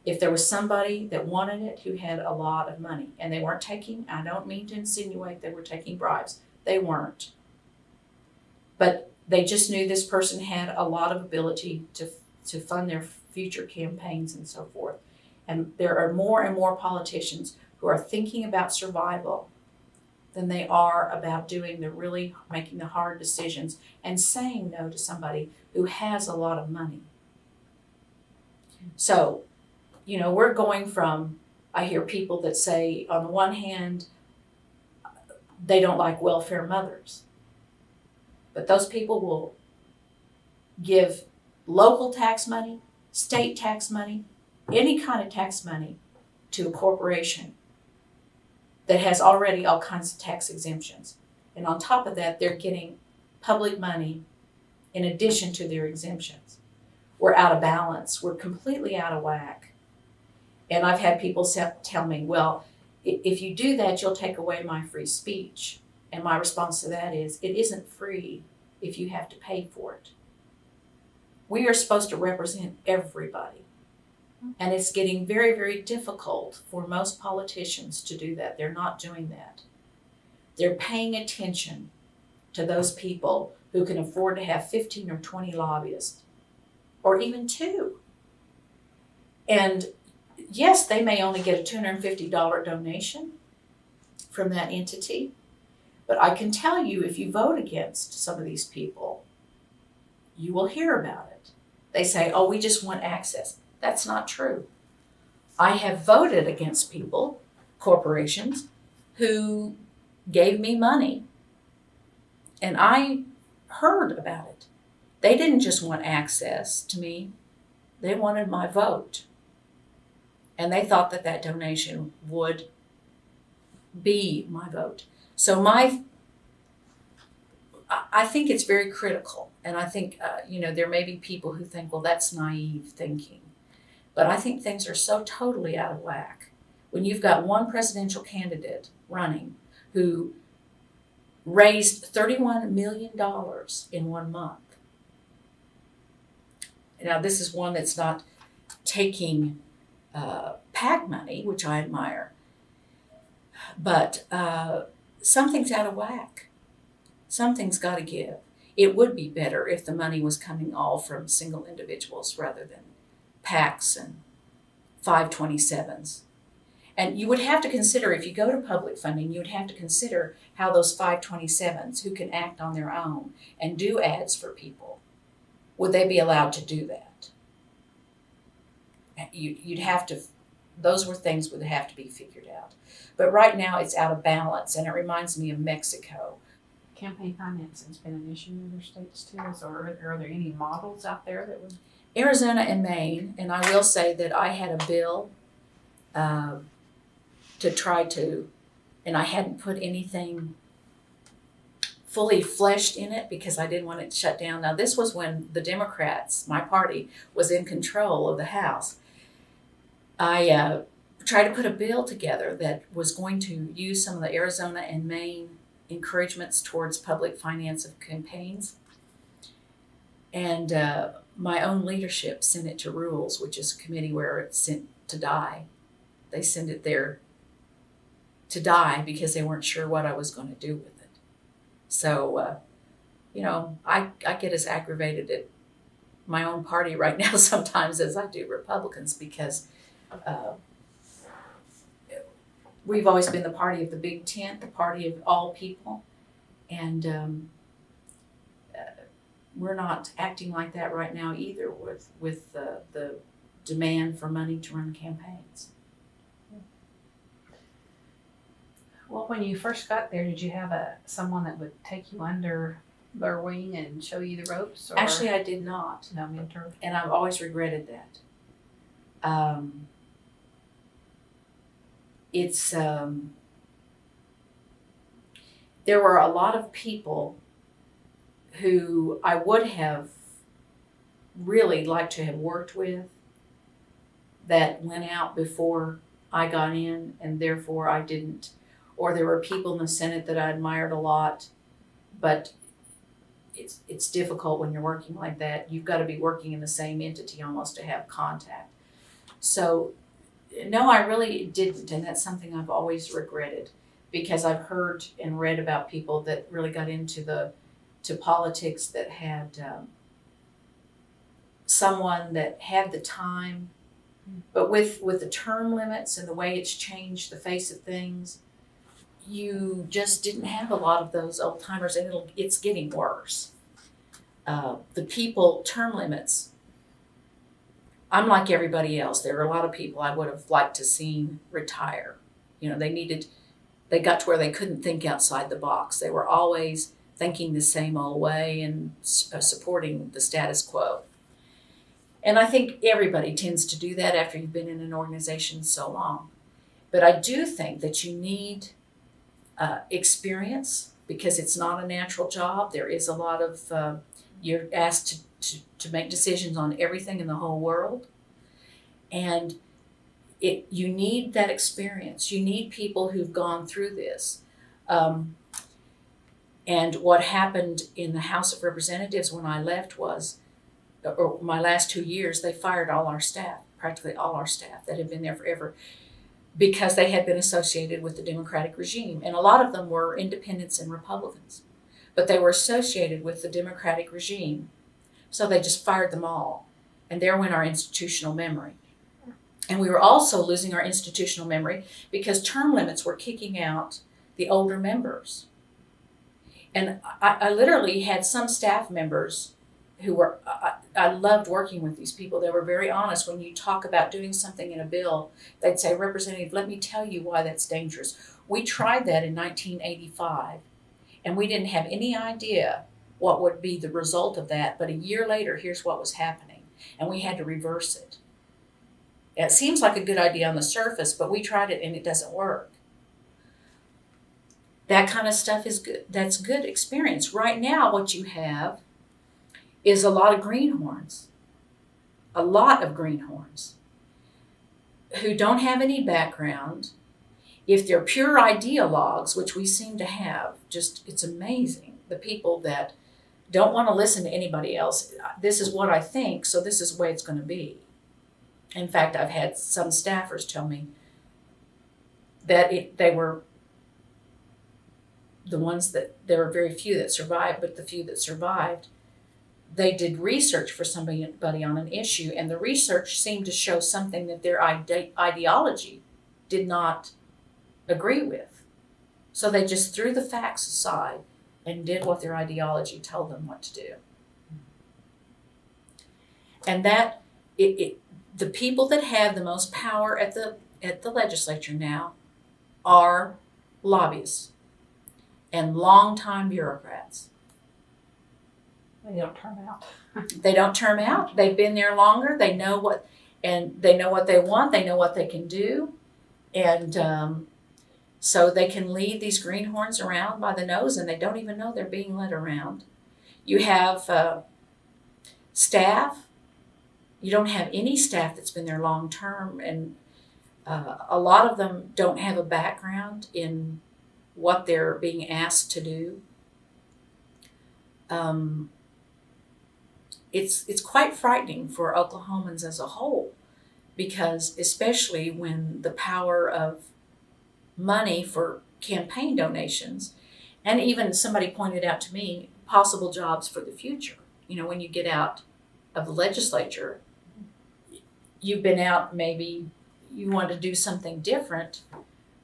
If there was somebody that wanted it who had a lot of money and they weren't taking, I don't mean to insinuate they were taking bribes. They weren't. But they just knew this person had a lot of ability to fund their future campaigns and so forth. And there are more and more politicians who are thinking about survival than they are about making the hard decisions and saying no to somebody who has a lot of money. So, we're going from, I hear people that say, on the one hand, they don't like welfare mothers. But those people will give local tax money, state tax money, any kind of tax money to a corporation that has already all kinds of tax exemptions. And on top of that, they're getting public money in addition to their exemptions. We're out of balance. We're completely out of whack. And I've had people tell me, well, if you do that, you'll take away my free speech. And my response to that is, it isn't free if you have to pay for it. We are supposed to represent everybody. And it's getting very, very difficult for most politicians to do that. They're not doing that. They're paying attention to those people who can afford to have 15 or 20 lobbyists, or even 2. And yes, they may only get a $250 donation from that entity, but I can tell you, if you vote against some of these people, you will hear about it. They say, oh, we just want access. That's not true. I have voted against people, corporations, who gave me money, and I heard about it. They didn't just want access to me, they wanted my vote. And they thought that donation would be my vote. So I think it's very critical. And I think, there may be people who think, well, that's naive thinking. But I think things are so totally out of whack. When you've got one presidential candidate running who raised $31 million in 1 month. Now, this is one that's not taking PAC money, which I admire, but something's out of whack. Something's got to give. It would be better if the money was coming all from single individuals rather than PACs and 527s. And you would have to consider, if you go to public funding, you would have to consider how those 527s who can act on their own and do ads for people, would they be allowed to do that? You'd have to, those were things would have to be figured out. But right now it's out of balance, and it reminds me of Mexico.
Campaign financing's been an issue in other states too. Or are there any models out there that would?
Arizona and Maine, and I will say that I had a bill to try to, and I hadn't put anything fully fleshed in it because I didn't want it shut down. Now, this was when the Democrats, my party, was in control of the House. I tried to put a bill together that was going to use some of the Arizona and Maine encouragements towards public finance of campaigns. And my own leadership sent it to Rules, which is a committee where it's sent to die. They send it there to die because they weren't sure what I was going to do with it. So, I get as aggravated at my own party right now sometimes as I do Republicans because we've always been the party of the big tent, the party of all people, and we're not acting like that right now either with the demand for money to run campaigns.
Well, when you first got there, did you have someone that would take you under their wing and show you the ropes? Or
Actually, I did not,
no mentor?
and I've always regretted that. It's there were a lot of people who I would have really liked to have worked with that went out before I got in, and therefore I didn't. Or there were people in the Senate that I admired a lot, but it's difficult when you're working like that. You've got to be working in the same entity almost to have contact. So, no, I really didn't, and that's something I've always regretted because I've heard and read about people that really got into politics that had someone that had the time, but with the term limits and the way it's changed the face of things, you just didn't have a lot of those old timers, and it's getting worse. The people term limits. I'm like everybody else. There are a lot of people I would have liked to seen retire. They got to where they couldn't think outside the box. They were always thinking the same old way and supporting the status quo. And I think everybody tends to do that after you've been in an organization so long. But I do think that you need experience because it's not a natural job. There is a lot of, you're asked to make decisions on everything in the whole world. And you need that experience. You need people who've gone through this. And what happened in the House of Representatives when I left was, or my last 2 years, they fired all our staff, practically all our staff that had been there forever, because they had been associated with the Democratic regime. And a lot of them were independents and Republicans, but they were associated with the Democratic regime. So they just fired them all. And there went our institutional memory. And we were also losing our institutional memory because term limits were kicking out the older members. And I literally had some staff members who were, I loved working with these people. They were very honest. When you talk about doing something in a bill, they'd say, Representative, let me tell you why that's dangerous. We tried that in 1985, and we didn't have any idea what would be the result of that. But a year later, here's what was happening, and we had to reverse it. It seems like a good idea on the surface, but we tried it and it doesn't work. That kind of stuff is good. That's good experience. Right now, what you have is a lot of greenhorns who don't have any background. If they're pure ideologues, which we seem to have, it's amazing. The people that don't want to listen to anybody else. This is what I think, so this is the way it's going to be. In fact, I've had some staffers tell me that they were the ones that there were very few that survived, but the few that survived, they did research for somebody on an issue, and the research seemed to show something that their ideology did not agree with. So they just threw the facts aside and did what their ideology told them what to do. And that the people that have the most power at the legislature now are lobbyists and longtime bureaucrats.
They don't term out.
They don't term out. They've been there longer. They know what they want. They know what they can do, and so they can lead these greenhorns around by the nose, and they don't even know they're being led around. You have staff. You don't have any staff that's been there long term, and a lot of them don't have a background in what they're being asked to do. It's quite frightening for Oklahomans as a whole because especially when the power of money for campaign donations, and even somebody pointed out to me possible jobs for the future. When you get out of the legislature, you've been out, maybe you want to do something different.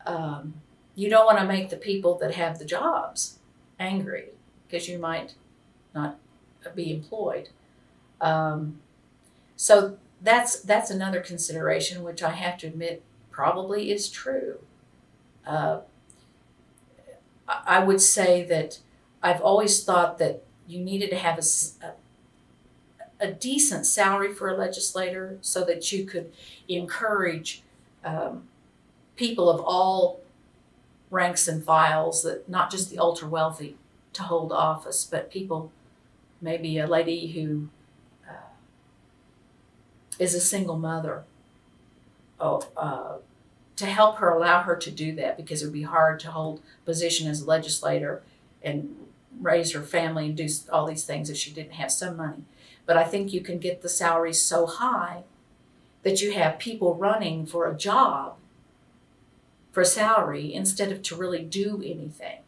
You don't want to make the people that have the jobs angry because you might not be employed. So that's another consideration, which I have to admit probably is true. I would say that I've always thought that you needed to have a decent salary for a legislator so that you could encourage people of all ranks and files, that not just the ultra wealthy, to hold office, but people, maybe a lady who is a single mother, to help her, allow her to do that, because it would be hard to hold position as a legislator and raise her family and do all these things if she didn't have some money. But I think you can get the salaries so high that you have people running for a job for salary instead of to really do anything.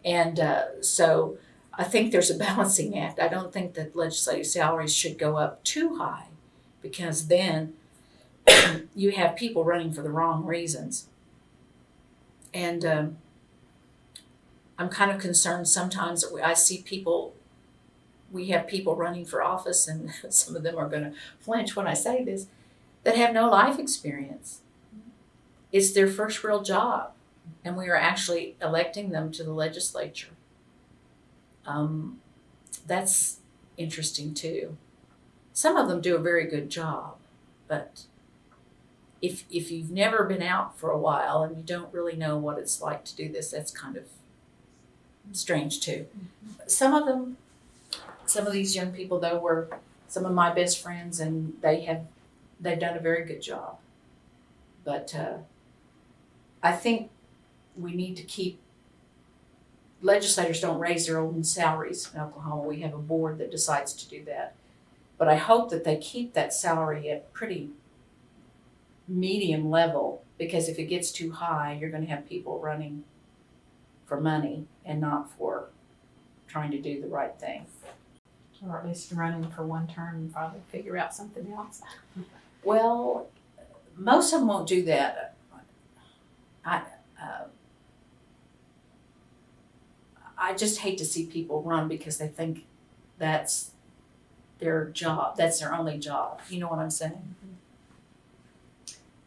And so I think there's a balancing act. I don't think that legislative salaries should go up too high, because then you have people running for the wrong reasons. And I'm kind of concerned sometimes that I see people, we have people running for office, and some of them are going to flinch when I say this, that have no life experience. It's their first real job, and we are actually electing them to the legislature. That's interesting too. Some of them do a very good job, but if you've never been out for a while and you don't really know what it's like to do this, that's kind of strange too. Some of these young people though were some of my best friends, and they've done a very good job. But I think we need to keep, legislators don't raise their own salaries in Oklahoma. We have a board that decides to do that. But I hope that they keep that salary at pretty medium level, because if it gets too high, you're going to have people running for money and not for trying to do the right thing.
Or at least running for one term and probably figure out something else.
Well, most of them won't do that. I just hate to see people run because they think that's their job, that's their only job. You know what I'm saying?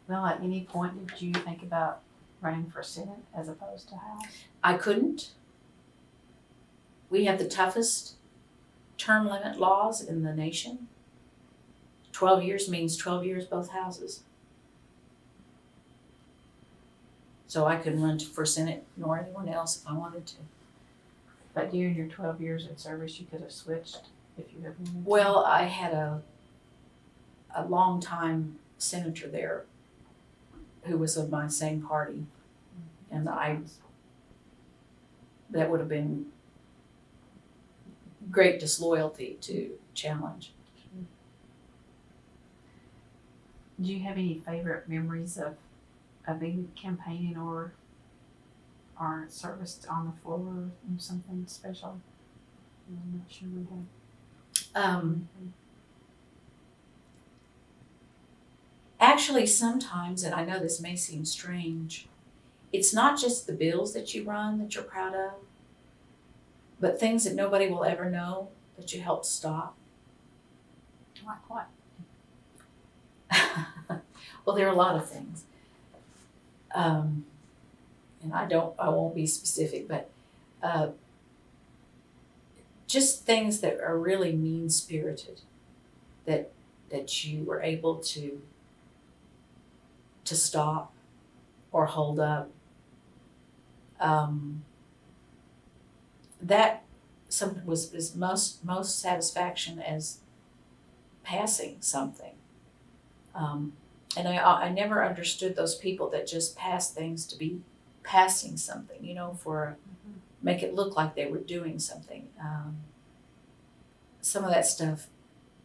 Well, at any point, did you think about running for Senate as opposed to House?
I couldn't. We have the toughest term limit laws in the nation. 12 years means 12 years both houses. So I couldn't run for Senate nor anyone else if I wanted to.
But during your 12 years in service, you could have switched if you had wanted to.
Well, I had a long-time senator there who was of my same party, and that would have been great disloyalty to challenge.
Do you have any favorite memories of either campaigning or service on the floor, or something special? I'm not sure we have.
Actually, sometimes, and I know this may seem strange, it's not just the bills that you run that you're proud of, but things that nobody will ever know that you helped stop.
Like what?
Well, there are a lot of things. And I won't be specific, but just things that are really mean-spirited that you were able to stop or hold up. That is most satisfaction as passing something. And I never understood those people that just pass things to be passing something, for make it look like they were doing something. Some of that stuff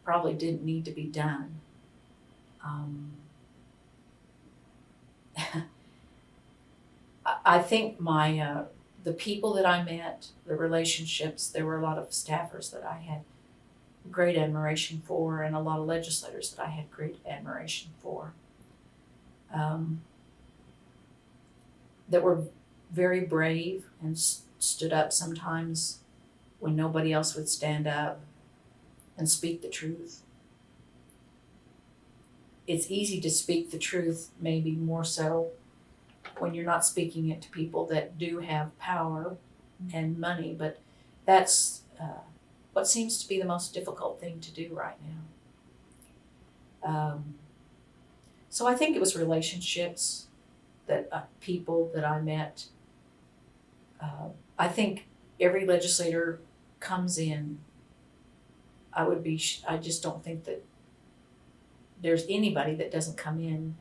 probably didn't need to be done. I think the people that I met, the relationships, there were a lot of staffers that I had great admiration for, and a lot of legislators that I had great admiration for, that were very brave and stood up sometimes when nobody else would stand up and speak the truth. It's easy to speak the truth, maybe more so when you're not speaking it to people that do have power and money, but that's what seems to be the most difficult thing to do right now. So I think it was relationships that people that I met. I think every legislator comes in. I just don't think that there's anybody that doesn't come in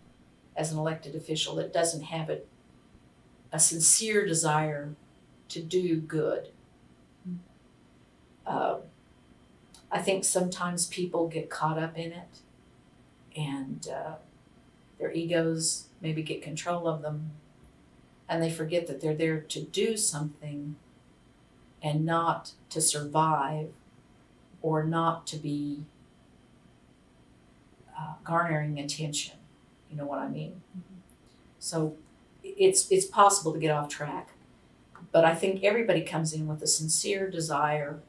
as an elected official that doesn't have a sincere desire to do good. I think sometimes people get caught up in it, and their egos maybe get control of them, and they forget that they're there to do something and not to survive or not to be garnering attention. You know what I mean? Mm-hmm. So it's possible to get off track, but I think everybody comes in with a sincere desire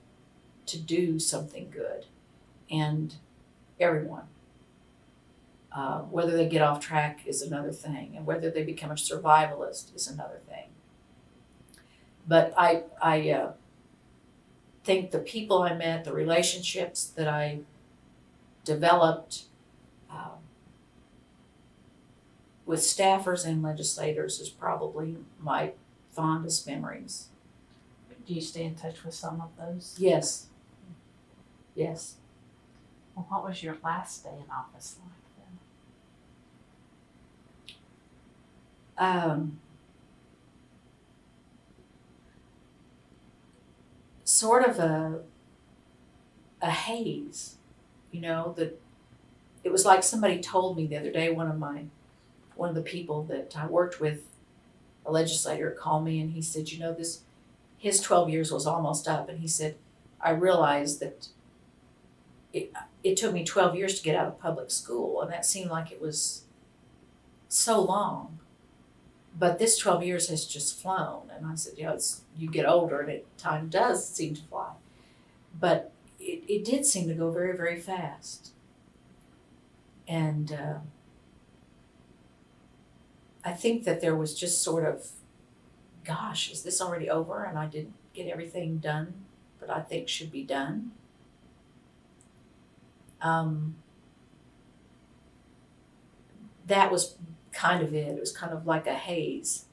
to do something good, and everyone. Whether they get off track is another thing, and whether they become a survivalist is another thing. But I think the people I met, the relationships that I developed with staffers and legislators is probably my fondest memories.
Do you stay in touch with some of those?
Yes. Yes.
Well, what was your last day in office like then?
Sort of a haze, that it was like somebody told me the other day, one of the people that I worked with, a legislator, called me and he said, his 12 years was almost up, and he said, I realized that it took me 12 years to get out of public school, and that seemed like it was so long. But this 12 years has just flown. And I said, you get older and time does seem to fly. But it did seem to go very, very fast. And I think that there was just sort of, gosh, is this already over? And I didn't get everything done that I think should be done. That was kind of it. It was kind of like a haze.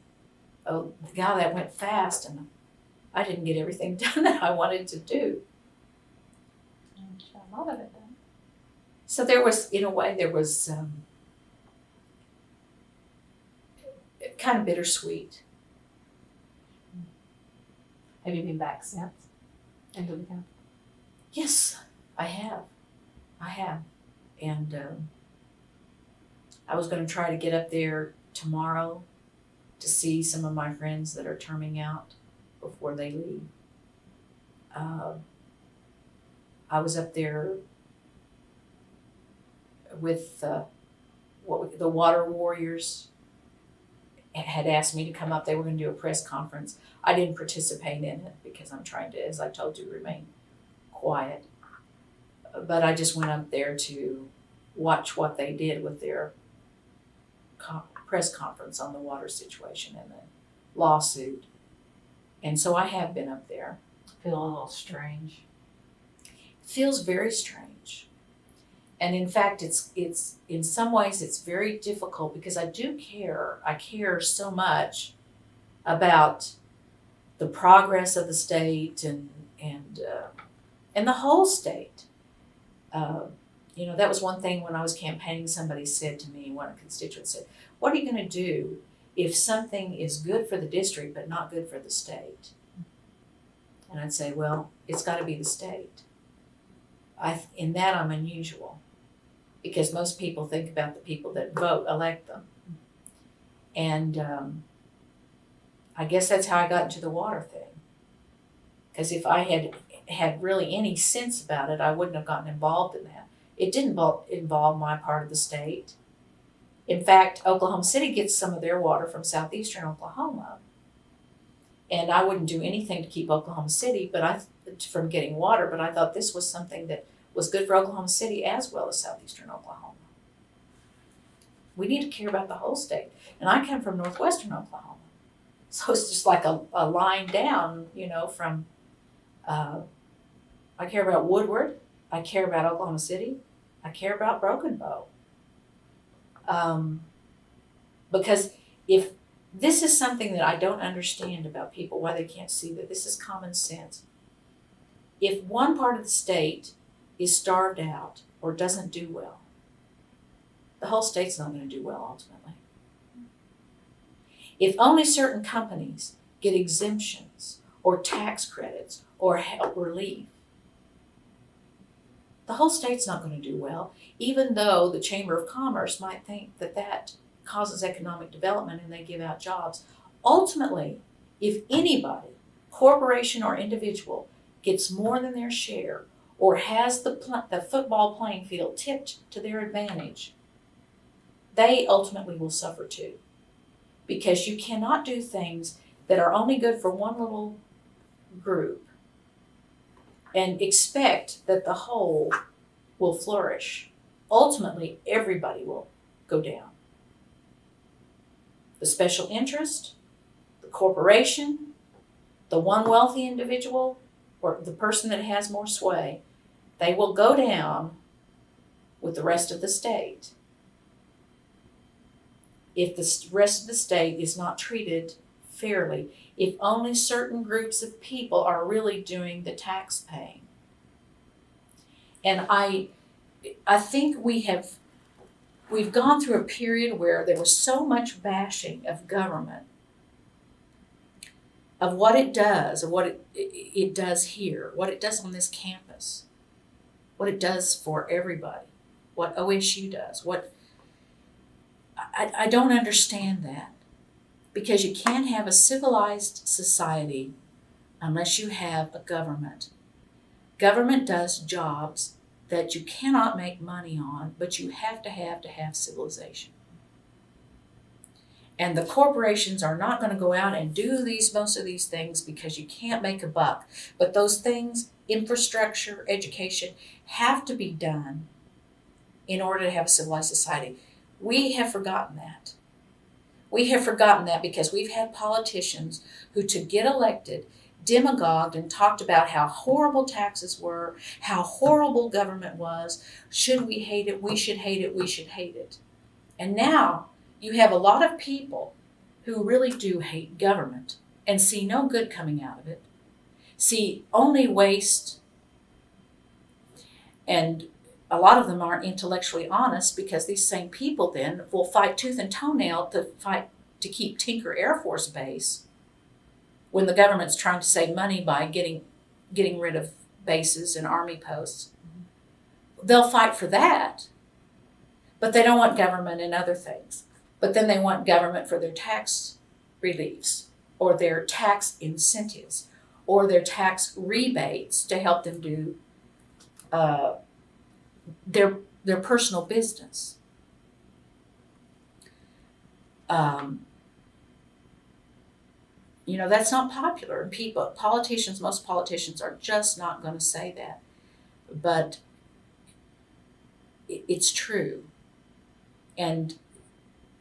Oh, God, that went fast, and I didn't get everything done that I wanted to do.
A lot of it done.
So there was, in a way, kind of bittersweet.
Have you been back since into the county?
Yes, I have. And I was going to try to get up there tomorrow to see some of my friends that are terming out before they leave. I was up there with the Water Warriors had asked me to come up. They were going to do a press conference. I didn't participate in it because I'm trying to, as I told you, remain quiet. But I just went up there to watch what they did with their press conference on the water situation and the lawsuit. And so I have been up there.
Feel a little strange.
Feels very strange. And in fact, it's in some ways it's very difficult because I do care. I care so much about the progress of the state and the whole state. That was one thing when I was campaigning. Somebody said to me, one constituent said, "What are you going to do if something is good for the district but not good for the state?" And I'd say, well, it's got to be the state. In that I'm unusual. because most people think about the people that elect them. And I guess that's how I got into the water thing. Because if I had really any sense about it, I wouldn't have gotten involved in that. It didn't involve my part of the state. In fact, Oklahoma City gets some of their water from southeastern Oklahoma. And I wouldn't do anything to keep Oklahoma City from getting water, but I thought this was something that was good for Oklahoma City as well as southeastern Oklahoma. We need to care about the whole state. And I come from northwestern Oklahoma. So it's just like a line down, from, I care about Woodward, I care about Oklahoma City, I care about Broken Bow. Because if this is something that I don't understand about people, why they can't see that this is common sense. If one part of the state is starved out or doesn't do well, the whole state's not going to do well ultimately. If only certain companies get exemptions or tax credits or help relief, the whole state's not going to do well, even though the Chamber of Commerce might think that causes economic development and they give out jobs. Ultimately, if anybody, corporation or individual, gets more than their share or has the football playing field tipped to their advantage, they ultimately will suffer too. Because you cannot do things that are only good for one little group and expect that the whole will flourish. Ultimately, everybody will go down. The special interest, the corporation, the one wealthy individual, or the person that has more sway, they will go down with the rest of the state if the rest of the state is not treated fairly, if only certain groups of people are really doing the tax paying. And I think we've gone through a period where there was so much bashing of government, of what it does, of what it does here, what it does on this campus, what it does for everybody, what OSU does, I don't understand that, because you can't have a civilized society unless you have a government. Government does jobs that you cannot make money on, but you have to have civilization. And the corporations are not going to go out and do most of these things because you can't make a buck. But those things, infrastructure, education, have to be done in order to have a civilized society. We have forgotten that. We have forgotten that because we've had politicians who, to get elected, demagogued and talked about how horrible taxes were, how horrible government was. Should we hate it? We should hate it. We should hate it. And now you have a lot of people who really do hate government and see no good coming out of it, see only waste, and a lot of them aren't intellectually honest, because these same people then will fight tooth and toenail to keep Tinker Air Force Base when the government's trying to save money by getting rid of bases and army posts. They'll fight for that, but they don't want government in other things. But then they want government for their tax reliefs or their tax incentives or their tax rebates to help them do their personal business. That's not popular. Most politicians are just not going to say that. But it's true. And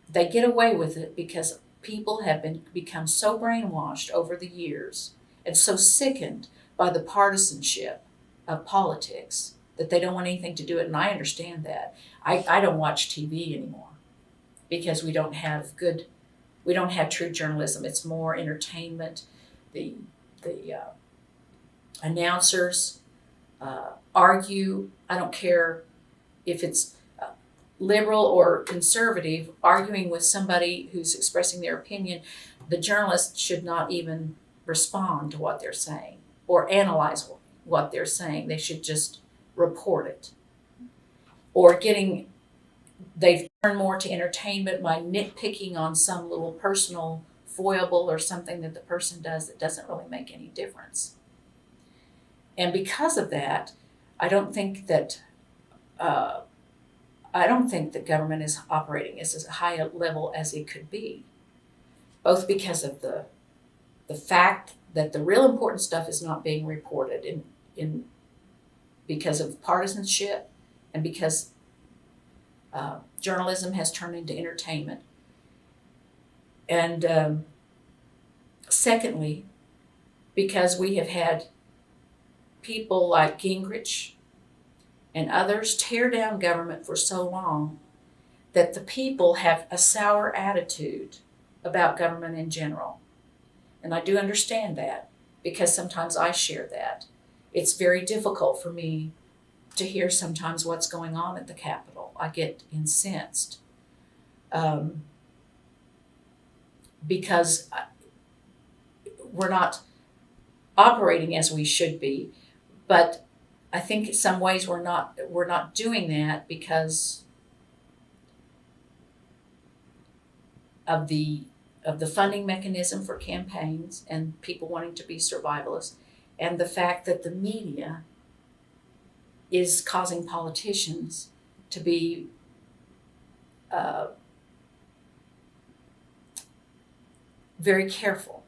they get away with it because people have become so brainwashed over the years and so sickened by the partisanship of politics that they don't want anything to do with it. And I understand that. I don't watch TV anymore because we don't have true journalism. It's more entertainment. The announcers argue. I don't care if it's liberal or conservative, arguing with somebody who's expressing their opinion. The journalist should not even respond to what they're saying or analyze what they're saying. They should just report it. or they've turned more to entertainment by nitpicking on some little personal foible or something that the person does that doesn't really make any difference. And because of that, I don't think that government is operating as high a level as it could be, both because of the fact that the real important stuff is not being reported in because of partisanship, and because journalism has turned into entertainment. And secondly, because we have had people like Gingrich and others tear down government for so long that the people have a sour attitude about government in general. And I do understand that, because sometimes I share that. It's very difficult for me to hear sometimes what's going on at the Capitol. I get incensed because we're not operating as we should be. But I think in some ways we're not doing that because of the funding mechanism for campaigns and people wanting to be survivalists, and the fact that the media is causing politicians to be very careful.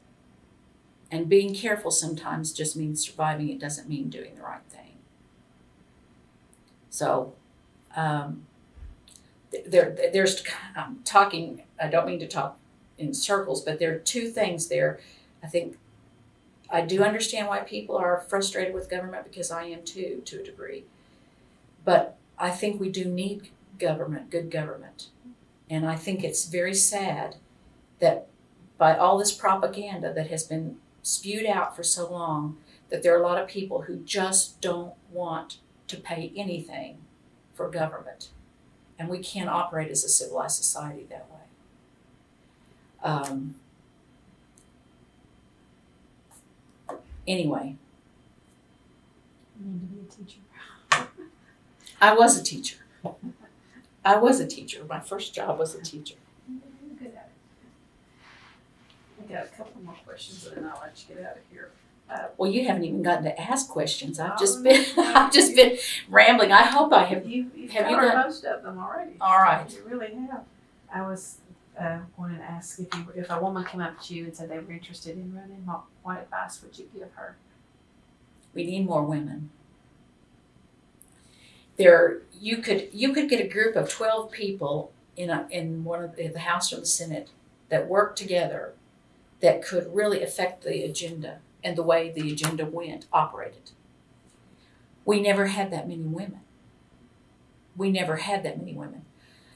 And being careful sometimes just means surviving. It doesn't mean doing the right thing. So there's talking, I don't mean to talk in circles, but there are two things there. I think I do understand why people are frustrated with government, because I am too, to a degree. But I think we do need government, good government. And I think it's very sad that by all this propaganda that has been spewed out for so long, that there are a lot of people who just don't want to pay anything for government. And we can't operate as a civilized society that way. Anyway.
You need to be a teacher.
I was a teacher. My first job was a teacher.
You're good at it. I got a couple more questions and then I'll let you get out of here.
Well, you haven't even gotten to ask questions. I've just
Oh,
been
no.
I've just been rambling. I hope I have.
You've
have you
covered
got-
most of them already.
All right.
You really have. I was wanting to ask if a woman came up to you and said they were interested in running, what advice would you give her?
We need more women. You could get a group of 12 people in one of the House or the Senate that work together that could really affect the agenda and the way the agenda operated. We never had that many women.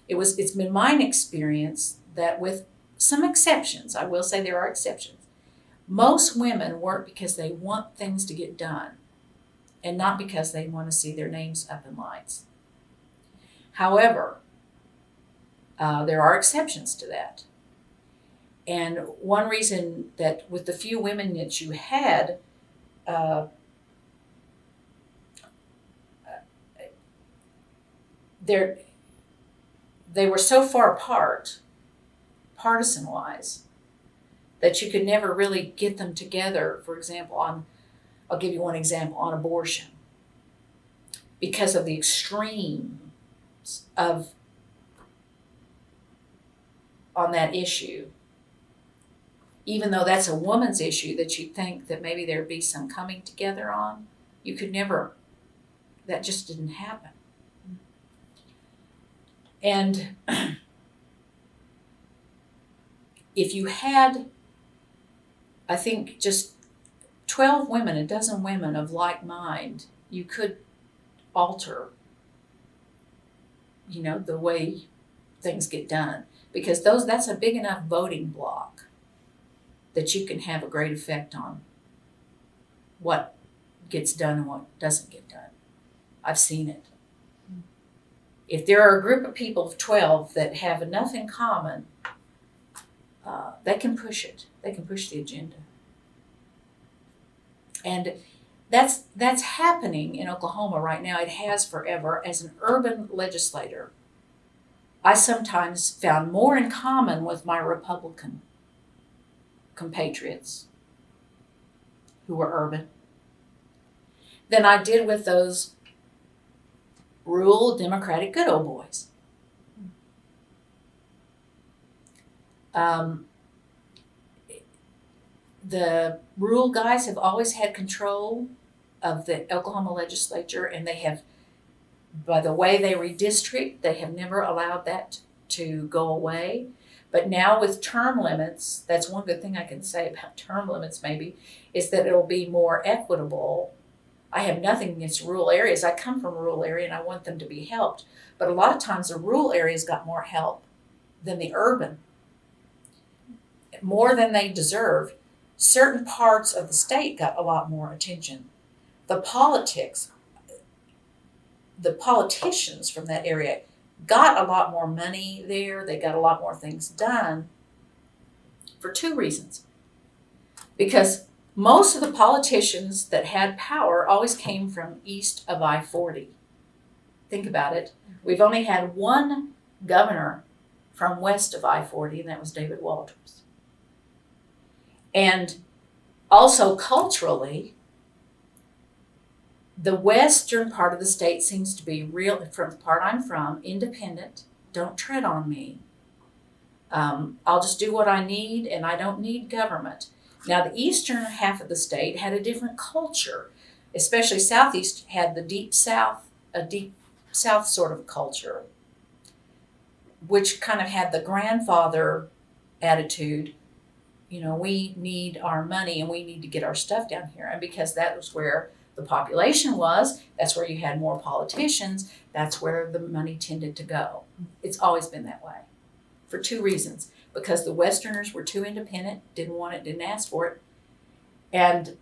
It's been my experience that, with some exceptions, I will say there are exceptions, most women work because they want things to get done and not because they want to see their names up in lights. However, there are exceptions to that. And one reason that with the few women that you had, they were so far apart, partisan-wise, that you could never really get them together, for example, I'll give you one example, on abortion. Because of the extremes on that issue, even though that's a woman's issue that you'd think that maybe there'd be some coming together on, you could never, that just didn't happen. And if you had, I think, just 12 women, a dozen women of like mind, you could alter, the way things get done. Because that's a big enough voting block that you can have a great effect on what gets done and what doesn't get done. I've seen it. If there are a group of people of 12 that have enough in common, they can push it. They can push the agenda. And that's happening in Oklahoma right now. It has forever. As an urban legislator, I sometimes found more in common with my Republican compatriots who were urban than I did with those rural Democratic good old boys. The rural guys have always had control of the Oklahoma legislature, and they have, by the way they redistrict, they have never allowed that to go away. But now with term limits, that's one good thing I can say about term limits maybe, is that it'll be more equitable. I have nothing against rural areas. I come from a rural area and I want them to be helped. But a lot of times the rural areas got more help than the urban, more than they deserved. Certain parts of the state got a lot more attention. The politicians from that area got a lot more money there. They got a lot more things done for two reasons. Because most of the politicians that had power always came from east of I-40. Think about it. We've only had one governor from west of I-40, and that was David Walters. And also culturally, the western part of the state seems to be real, from the part I'm from, independent. Don't tread on me. I'll just do what I need, and I don't need government. Now, the eastern half of the state had a different culture, especially southeast had a deep south sort of culture, which kind of had the grandfather attitude. You know, we need our money and we need to get our stuff down here. And because that was where the population was, that's where you had more politicians, that's where the money tended to go. It's always been that way for two reasons. Because the Westerners were too independent, didn't want it, didn't ask for it. And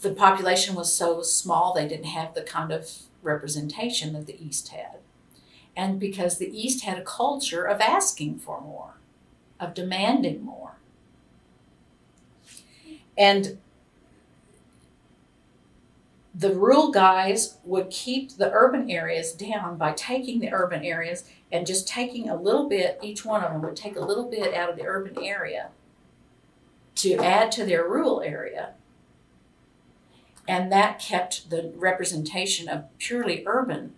the population was so small, they didn't have the kind of representation that the East had. And because the East had a culture of asking for more, of demanding more. And the rural guys would keep the urban areas down by taking the urban areas and just taking a little bit, each one of them would take a little bit out of the urban area to add to their rural area. And that kept the representation of purely urban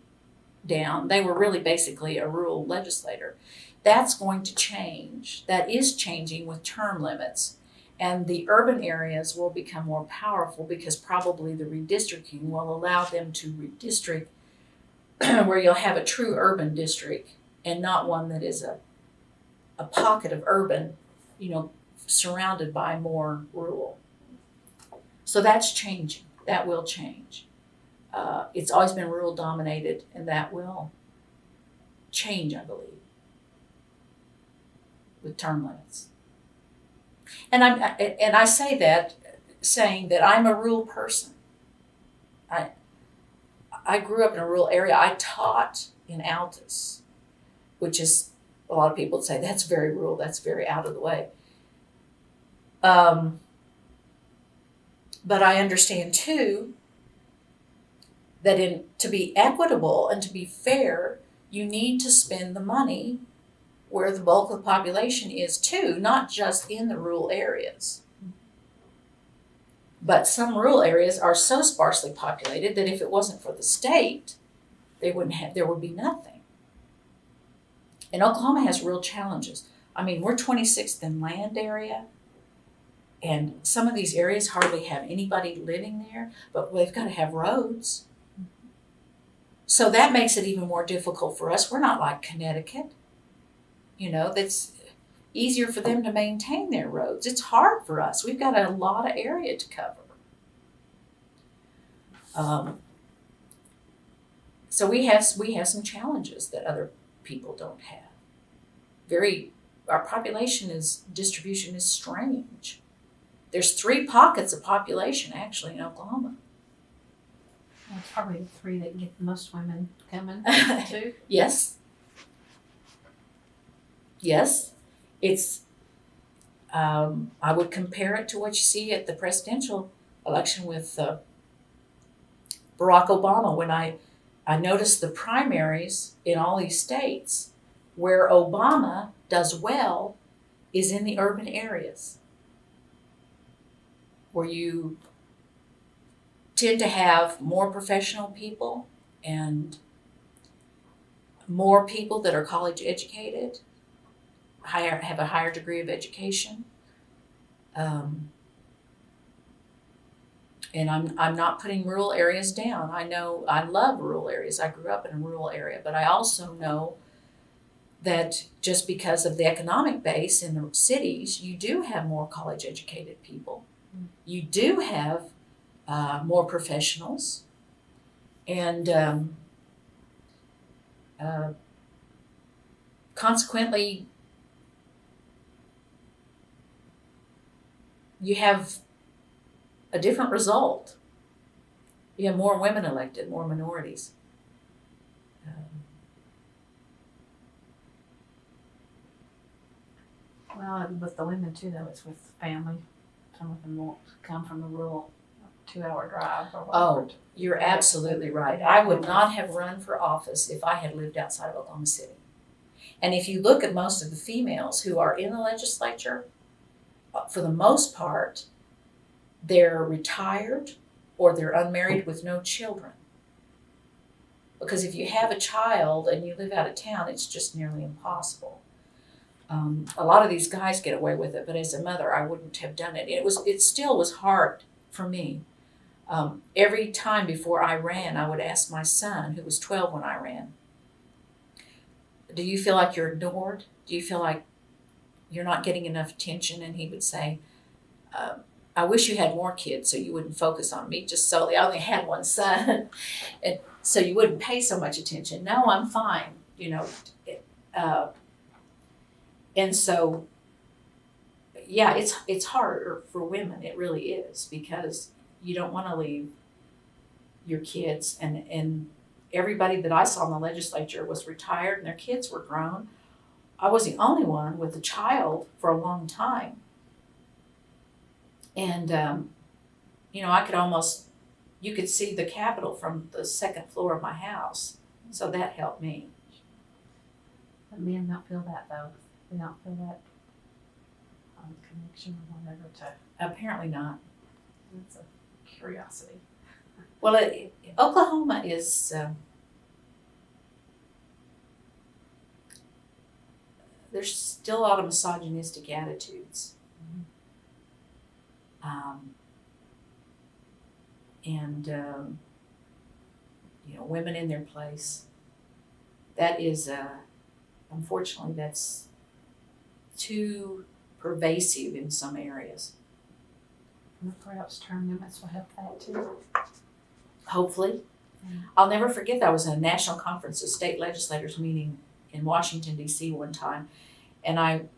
down. They were really basically a rural legislator. That's going to change. That is changing with term limits. And the urban areas will become more powerful because probably the redistricting will allow them to redistrict where you'll have a true urban district and not one that is a pocket of urban, surrounded by more rural. So that's changing. That will change. It's always been rural dominated, and that will change, I believe, with term limits. And I say that saying that I'm a rural person. I grew up in a rural area. I taught in Altus, which is, a lot of people would say that's very rural, that's very out of the way. But I understand too that to be equitable and to be fair, you need to spend the money where the bulk of the population is too, not just in the rural areas. But some rural areas are so sparsely populated that if it wasn't for the state, there would be nothing. And Oklahoma has real challenges. I mean, we're 26th in land area, and some of these areas hardly have anybody living there, but they've got to have roads. So that makes it even more difficult for us. We're not like Connecticut. That's easier for them to maintain their roads. It's hard for us. We've got a lot of area to cover. So we have some challenges that other people don't have. Our population distribution is strange. There's 3 pockets of population actually in Oklahoma.
Well, it's probably the 3 that get the most women coming too.
Yes. It's, I would compare it to what you see at the presidential election with Barack Obama, when I noticed the primaries in all these states where Obama does well is in the urban areas where you tend to have more professional people and more people that are college educated, have a higher degree of education. And I'm not putting rural areas down. I know I love rural areas. I grew up in a rural area, but I also know that just because of the economic base in the cities, you do have more college educated people. You do have more professionals, and consequently, you have a different result. You have more women elected, more minorities.
Well, and with the women too, though, it's with family. Some of them won't come from the rural 2-hour drive or whatever.
Oh, you're absolutely right. I would not have run for office if I had lived outside of Oklahoma City. And if you look at most of the females who are in the legislature, for the most part, they're retired or they're unmarried with no children. Because if you have a child and you live out of town, it's just nearly impossible. A lot of these guys get away with it, but as a mother, I wouldn't have done it. It still was hard for me. Every time before I ran, I would ask my son, who was 12 when I ran, do you feel like you're ignored? Do you feel like you're not getting enough attention? And he would say, I wish you had more kids so you wouldn't focus on me just solely. I only had one son, and so you wouldn't pay so much attention. No, I'm fine, and so, yeah, it's harder for women. It really is, because you don't want to leave your kids, and everybody that I saw in the legislature was retired and their kids were grown. I was the only one with a child for a long time. And, I could you could see the Capitol from the second floor of my house. So that helped me.
But men don't feel that, though. They don't feel that connection or whatever to.
Apparently not.
It's a curiosity.
Well, Oklahoma is, there's still a lot of misogynistic attitudes. And women in their place. That is, unfortunately, that's too pervasive in some areas.
And perhaps term limits will help that too.
Hopefully. I'll never forget that I was at a national conference of state legislators meeting in Washington, D.C. one time, and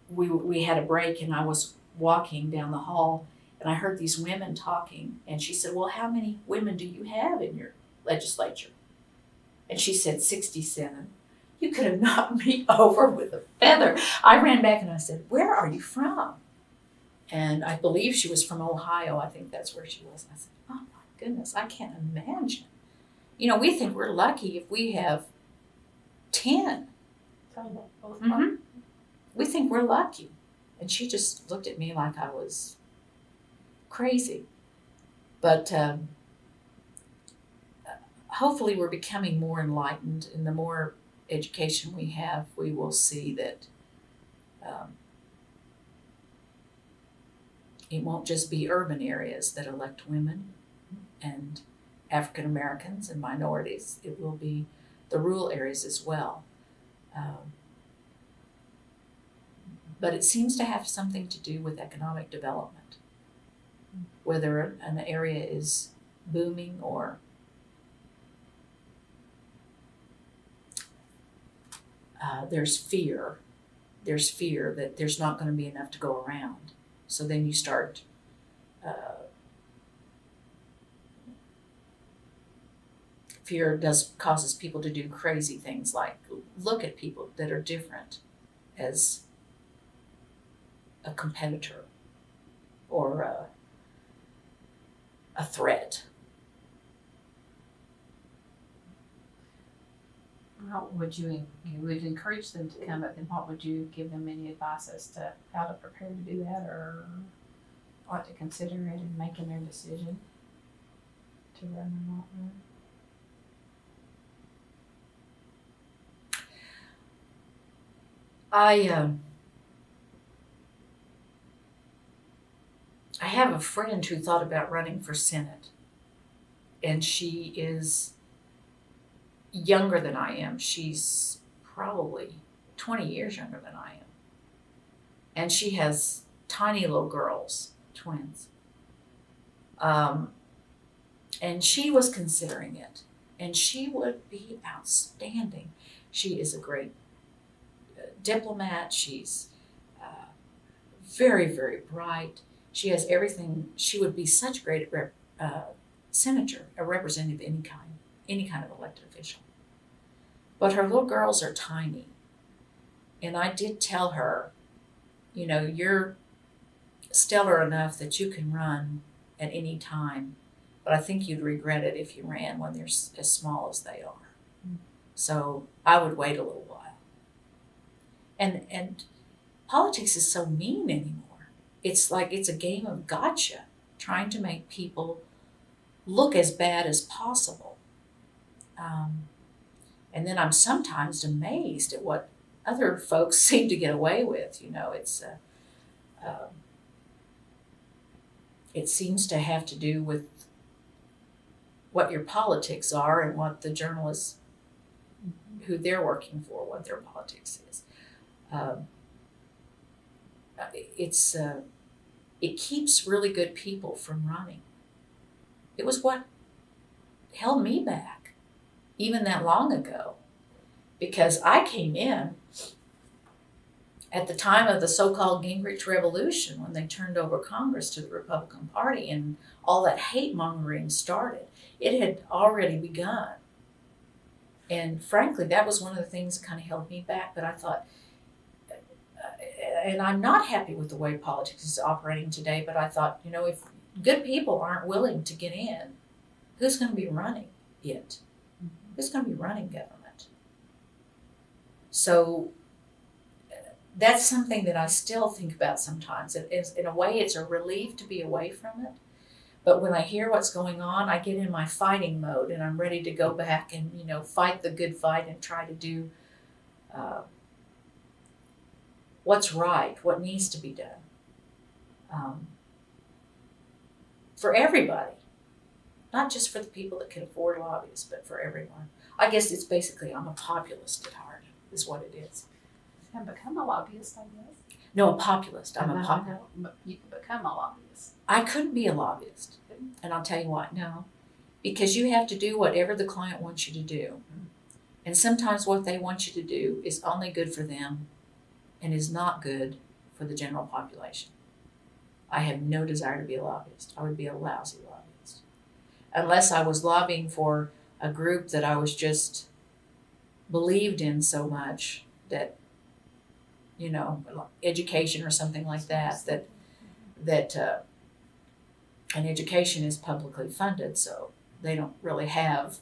we had a break, and I was walking down the hall, and I heard these women talking, and she said, well, how many women do you have in your legislature? And she said 67. You could have knocked me over with a feather. I ran back and I said, where are you from? And I believe she was from Ohio. I think that's where she was. I said, oh my goodness, I can't imagine. We think we're lucky if we have 10. Mm-hmm. We think we're lucky. And she just looked at me like I was crazy. But hopefully we're becoming more enlightened, and the more education we have, we will see that it won't just be urban areas that elect women and African Americans and minorities. It will be the rural areas as well. But it seems to have something to do with economic development, whether an area is booming or there's fear. There's fear that there's not going to be enough to go around. So then you start fear causes people to do crazy things, like look at people that are different as a competitor or threat.
How would you would encourage them to come, but then what would you give them any advice as to how to prepare to do that, or what to consider in making their decision to run or not run?
I have a friend who thought about running for Senate, and she is younger than I am. She's probably 20 years younger than I am. And she has tiny little girls, twins. And she was considering it, and she would be outstanding. She is a great diplomat. She's very, very bright. She has everything. She would be such a great senator, a representative of any kind of elected official. But her little girls are tiny. And I did tell her, you know, you're stellar enough that you can run at any time, but I think you'd regret it if you ran when they're as small as they are. So I would wait a little while. And politics is so mean anymore. It's like it's a game of gotcha, trying to make people look as bad as possible. And then I'm sometimes amazed at what other folks seem to get away with. You know, it seems to have to do with what your politics are and what the journalists who they're working for, what their politics is. It keeps really good people from running. It was what held me back, even that long ago, because I came in at the time of the so-called Gingrich Revolution, when they turned over Congress to the Republican Party and all that hate-mongering started. It had already begun. And frankly, that was one of the things that kind of held me back. But I thought, and I'm not happy with the way politics is operating today, but I thought, you know, if good people aren't willing to get in, who's going to be running it? Who's going to be running government? So that's something that I still think about sometimes. In a way, it's a relief to be away from it. But when I hear what's going on, I get in my fighting mode and I'm ready to go back and, you know, fight the good fight and try to do what's right, what needs to be done for everybody, not just for the people that can afford lobbyists, but for everyone. I guess it's basically I'm a populist at heart, is what it is.
You can become a lobbyist, I guess.
No, a populist. I'm a populist.
But you can become a lobbyist.
I couldn't be a lobbyist, and I'll tell you why. No, because you have to do whatever the client wants you to do, and sometimes what they want you to do is only good for them, and is not good for the general population. I have no desire to be a lobbyist. I would be a lousy lobbyist, unless I was lobbying for a group that I was just believed in so much that, you know, education or something like that. And education is publicly funded, so they don't really have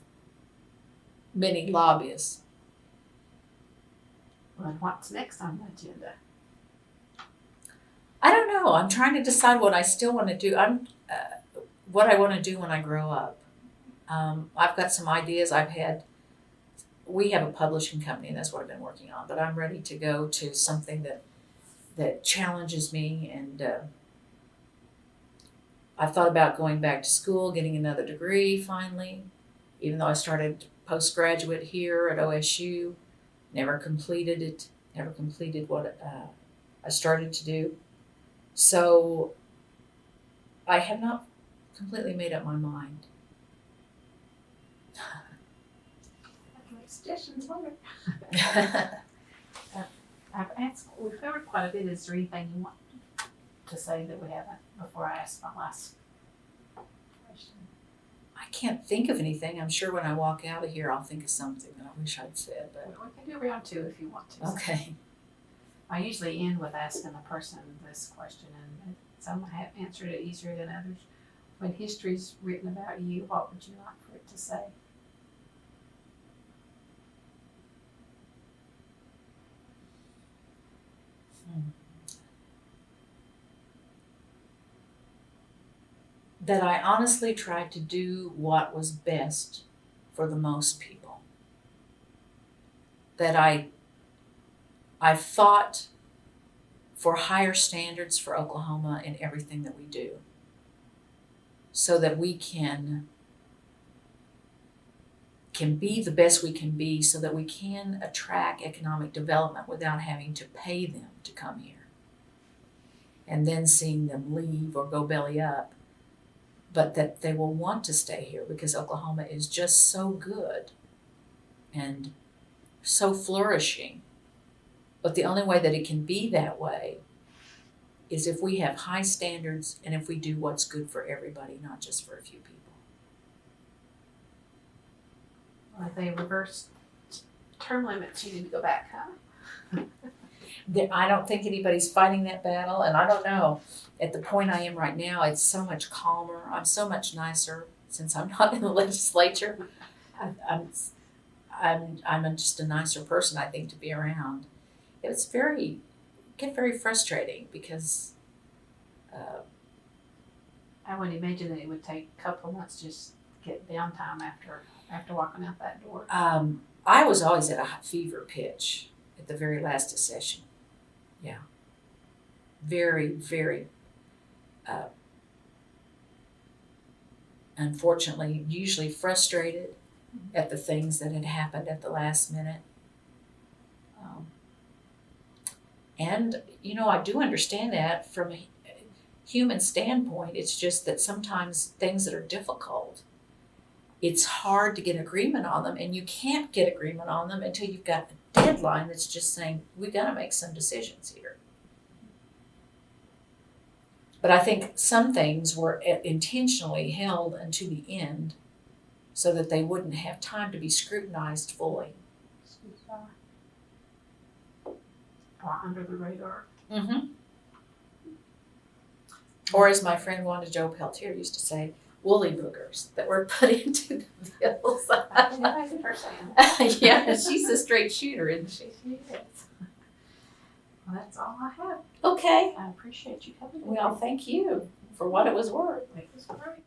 many lobbyists.
Well, what's next on the agenda?
I don't know. I'm trying to decide what I still want to do. What I want to do when I grow up. I've got some ideas. We have a publishing company, and that's what I've been working on. But I'm ready to go to something that challenges me, and I've thought about going back to school, getting another degree finally, even though I started postgraduate here at OSU, never completed it, never completed what I started to do. So I have not completely made up my mind.
Suggestions later. We've covered quite a bit. Is there anything you want to say that we haven't before I ask my last question?
I can't think of anything. I'm sure when I walk out of here, I'll think of something that I wish I'd said. But
We can do round two if you want to.
okay.
I usually end with asking the person this question, and some have answered it easier than others. when history's written about you, what would you like for it to say?
That I honestly tried to do what was best for the most people. That I fought for higher standards for Oklahoma in everything that we do, so that we can be the best we can be, so that we can attract economic development without having to pay them to come here and then seeing them leave or go belly up, but that they will want to stay here because Oklahoma is just so good and so flourishing. But the only way that it can be that way is if we have high standards and if we do what's good for everybody, not just for a few people.
Or if they reverse term limits, you need to go back, huh?
I don't think anybody's fighting that battle, and I don't know. At the point I am right now, it's so much calmer. I'm so much nicer since I'm not in the legislature. I'm just a nicer person, I think, to be around. It's get very frustrating because
I would imagine that it would take a couple of months just to get downtime after walking out that door.
I was always at a fever pitch at the very last session. Yeah. Very, very, unfortunately, usually frustrated at the things that had happened at the last minute. And, I do understand that from a human standpoint. It's just that sometimes things that are difficult, it's hard to get agreement on them, and you can't get agreement on them until you've got a deadline that's just saying, we gotta make some decisions here. But I think some things were intentionally held until the end so that they wouldn't have time to be scrutinized fully.
Or under the radar.
Mm-hmm. Or as my friend Wanda Jo Peltier used to say, woolly boogers that were put into the bills.
I think I heard her saying.
Yeah, she's a straight shooter, isn't she?
She is. Well, that's all I have.
Okay.
I appreciate you coming.
Well, thank you for what it was worth.
It was great.